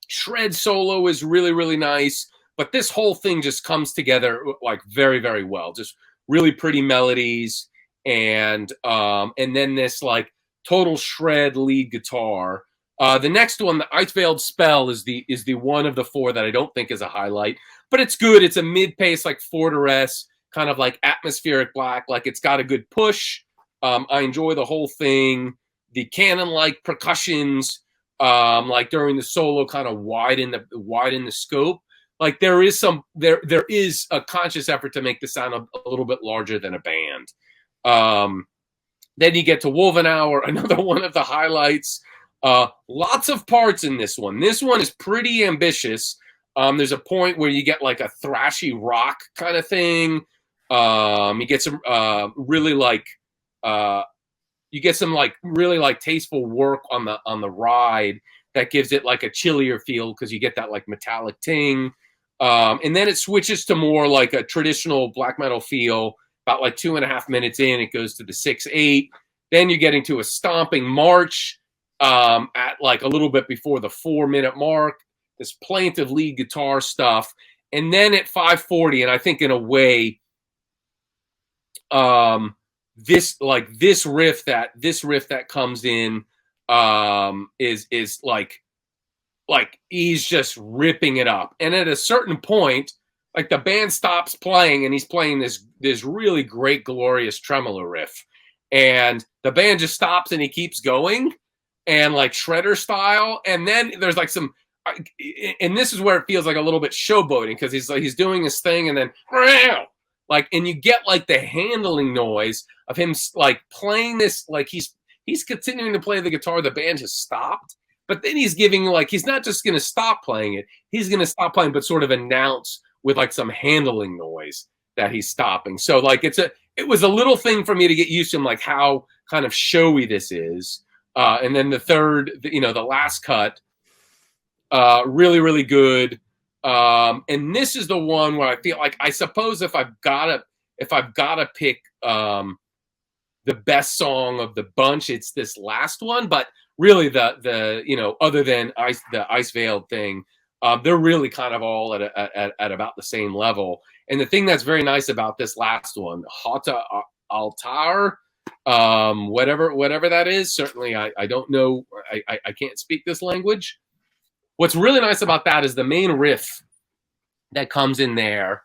shred solo is really, really nice, but this whole thing just comes together like very, very well. Just really pretty melodies, and then this like total shred lead guitar. The next one, the Ice Veiled Spell, is the one of the 4 that I don't think is a highlight, but it's good. It's a mid-pace like Fortress, kind of like atmospheric black. Like it's got a good push. I enjoy the whole thing. The cannon-like percussions, like during the solo, kind of widen the scope. Like there is a conscious effort to make the sound a little bit larger than a band. Then you get to Wolvenhour, another one of the highlights. Lots of parts in this one. This one is pretty ambitious. There's a point where you get like a thrashy rock kind of thing. You get some really like really like tasteful work on the ride that gives it like a chillier feel, because you get that like metallic ting. And then it switches to more like a traditional black metal feel. About like 2.5 minutes in, it goes to the 6/8. Then you're getting to a stomping march at like a little bit before the 4-minute mark. This plaintive lead guitar stuff, and then at 5:40, and I think in a way, this riff that comes in is like he's just ripping it up. And at a certain point, like the band stops playing and he's playing this really great, glorious tremolo riff. And the band just stops and he keeps going, and like shredder style. And then there's like some, and this is where it feels like a little bit showboating, because he's doing his thing, and then like, and you get like the handling noise of him like playing this, like he's continuing to play the guitar. The band just stopped. But then he's giving, like, he's not just going to stop playing it. He's going to stop playing, but sort of announce with like some handling noise that he's stopping. So like it was a little thing for me to get used to, like how kind of showy this is. And then the third, the last cut, really, really good. And this is the one where I feel like, I suppose if I've got to pick the best song of the bunch, it's this last one. But really, the other than the Ice Veiled thing, they're really kind of all at about the same level. And the thing that's very nice about this last one, Hota Altar, whatever that is, certainly I don't know, I can't speak this language. What's really nice about that is the main riff that comes in there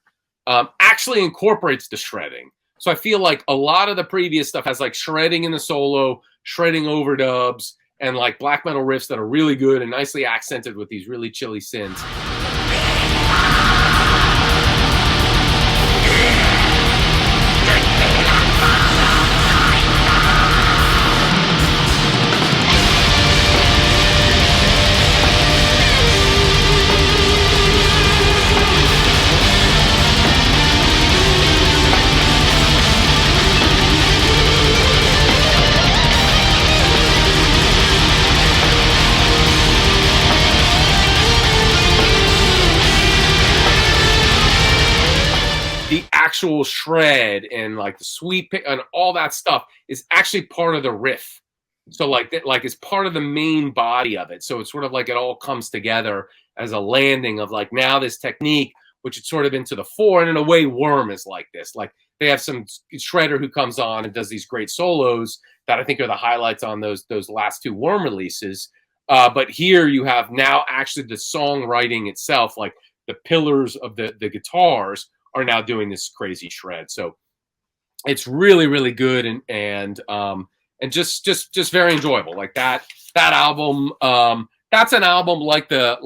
actually incorporates the shredding. So I feel like a lot of the previous stuff has like shredding in the solo, shredding overdubs, and like black metal riffs that are really good and nicely accented with these really chilly synths. actual shred and like the sweep and all that stuff is actually part of the riff. So like that, like it's part of the main body of it. So it's sort of like it all comes together as a landing of like now this technique, which is sort of into the fore. And in a way, Worm is like this. Like they have some shredder who comes on and does these great solos that I think are the highlights on those last two Worm releases. But here you have now actually the songwriting itself, like the pillars of the guitars are now doing this crazy shred. So it's really, really good and just very enjoyable. Like that album. That's an album like the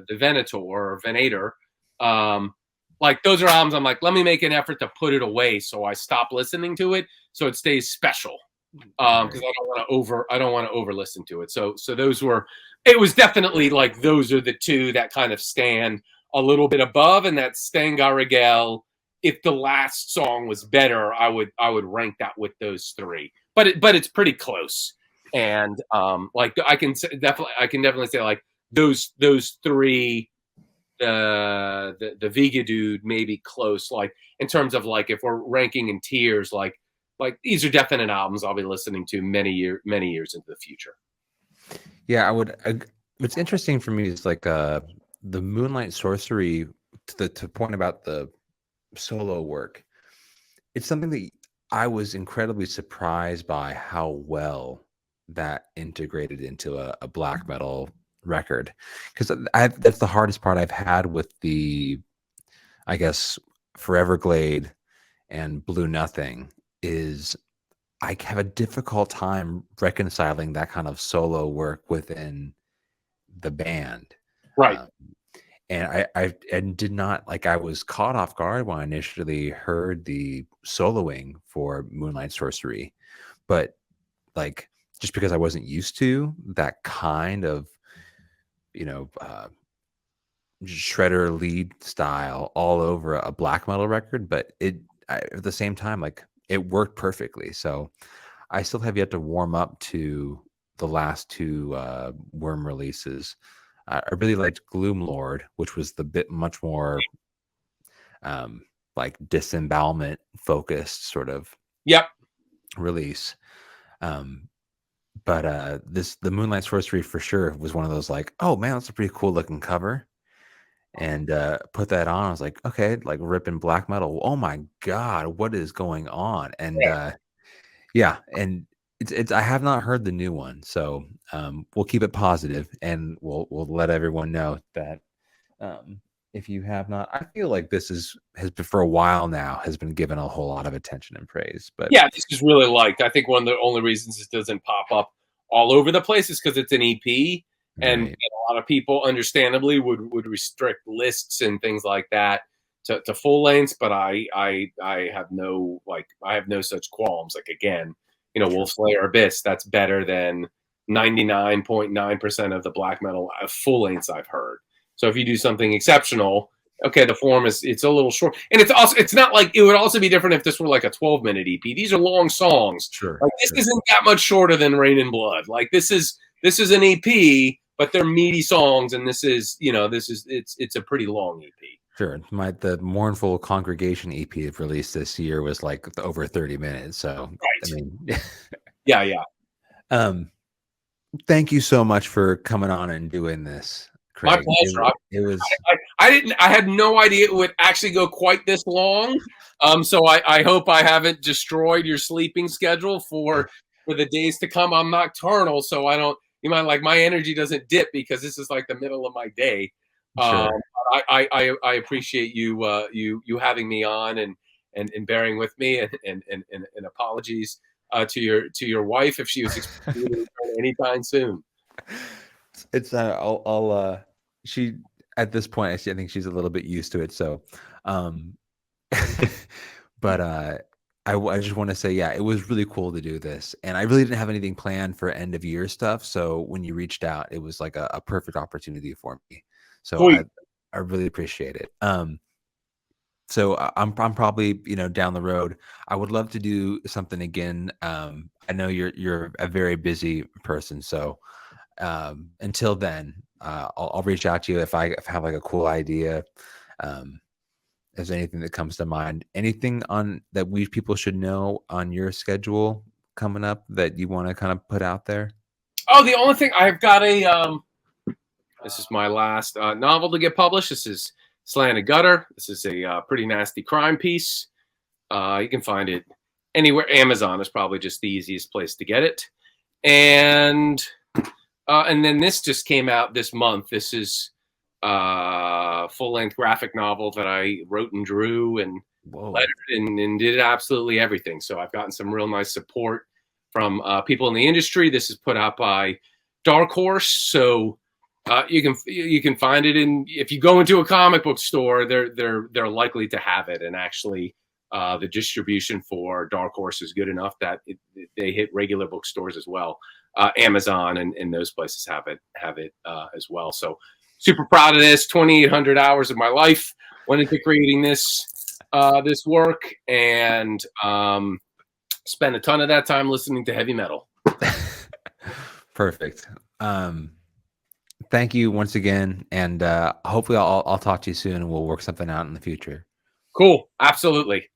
Venator or Venator. Like those are albums I'm like, let me make an effort to put it away so I stop listening to it so it stays special. Because I don't want to over listen to it. So those were, it was definitely like those are the two that kind of stand a little bit above, and that Stengar Regel, if the last song was better, I would rank that with those three. But it's pretty close. And like I can definitely say like those three, the Vega dude maybe close, like in terms of like if we're ranking in tiers, like these are definite albums I'll be listening to many years into the future. Yeah, I would. What's interesting for me is like the Moonlight Sorcery, to point about the solo work. It's something that I was incredibly surprised by how well that integrated into a black metal record, because that's the hardest part I've had with the, I guess, Forever Glade and Blue Nothing is I have a difficult time reconciling that kind of solo work within the band. Right. And I did not, like, I was caught off guard when I initially heard the soloing for Moonlight Sorcery, but like just because I wasn't used to that kind of, shredder lead style all over a black metal record, but at the same time, like it worked perfectly. So I still have yet to warm up to the last two Worm releases. I really liked Gloomlord, which was the bit much more like disembowelment focused sort of release. But the Moonlight Sorcery for sure was one of those like, oh man, that's a pretty cool looking cover. And put that on. I was like, okay, like ripping black metal. Oh my God, what is going on? And yeah, and it's I have not heard the new one, so we'll keep it positive, and we'll let everyone know that if you have not, I feel like this has been for a while now, has been given a whole lot of attention and praise. But yeah, this is really liked. I think one of the only reasons it doesn't pop up all over the place is because it's an EP. And a lot of people, understandably, would restrict lists and things like that to full lengths. But I have no such qualms. Like again, Wolfslayer Abyss, that's better than 99.9% of the black metal full lengths I've heard. So if you do something exceptional, okay, the form it's a little short, and it's not like it would also be different if this were like a 12-minute EP. These are long songs. Sure, like this isn't that much shorter than Rain and Blood. Like this is an EP. But they're meaty songs, and it's a pretty long EP. Sure. The Mournful Congregation EP released this year was like over 30 minutes. So right. I mean, yeah. Thank you so much for coming on and doing this, Craig. My pleasure. It was. I had no idea it would actually go quite this long. So I hope I haven't destroyed your sleeping schedule for the days to come. I'm nocturnal, so I don't. You might like my energy doesn't dip because this is like the middle of my day. Sure. I appreciate you having me on and bearing with me and apologies to your wife if she was expecting anytime soon. It's I'll she at this point I think she's a little bit used to it. So, but I just want to say, yeah, it was really cool to do this. And I really didn't have anything planned for end of year stuff. So when you reached out, it was like a perfect opportunity for me. So cool. I really appreciate it. So I'm probably, down the road, I would love to do something again. I know you're a very busy person. So until then, I'll reach out to you if I have like a cool idea. Is there anything that comes to mind? Anything on that people should know on your schedule coming up that you want to kind of put out there? Oh, the only thing I've got this is my last novel to get published. This is Slanted Gutter. This is a pretty nasty crime piece. You can find it anywhere. Amazon is probably just the easiest place to get it. And then this just came out this month. This is a full-length graphic novel that I wrote and drew and lettered and did absolutely everything. So I've gotten some real nice support from people in the industry. This is put out by Dark Horse, so you can find it in, if you go into a comic book store, they're likely to have it. And actually, the distribution for Dark Horse is good enough that they hit regular bookstores as well. Amazon and those places have it as well. So super proud of this. 2,800 hours of my life went into creating this work, and spent a ton of that time listening to heavy metal. Perfect. Thank you once again, and hopefully I'll talk to you soon, and we'll work something out in the future. Cool. Absolutely.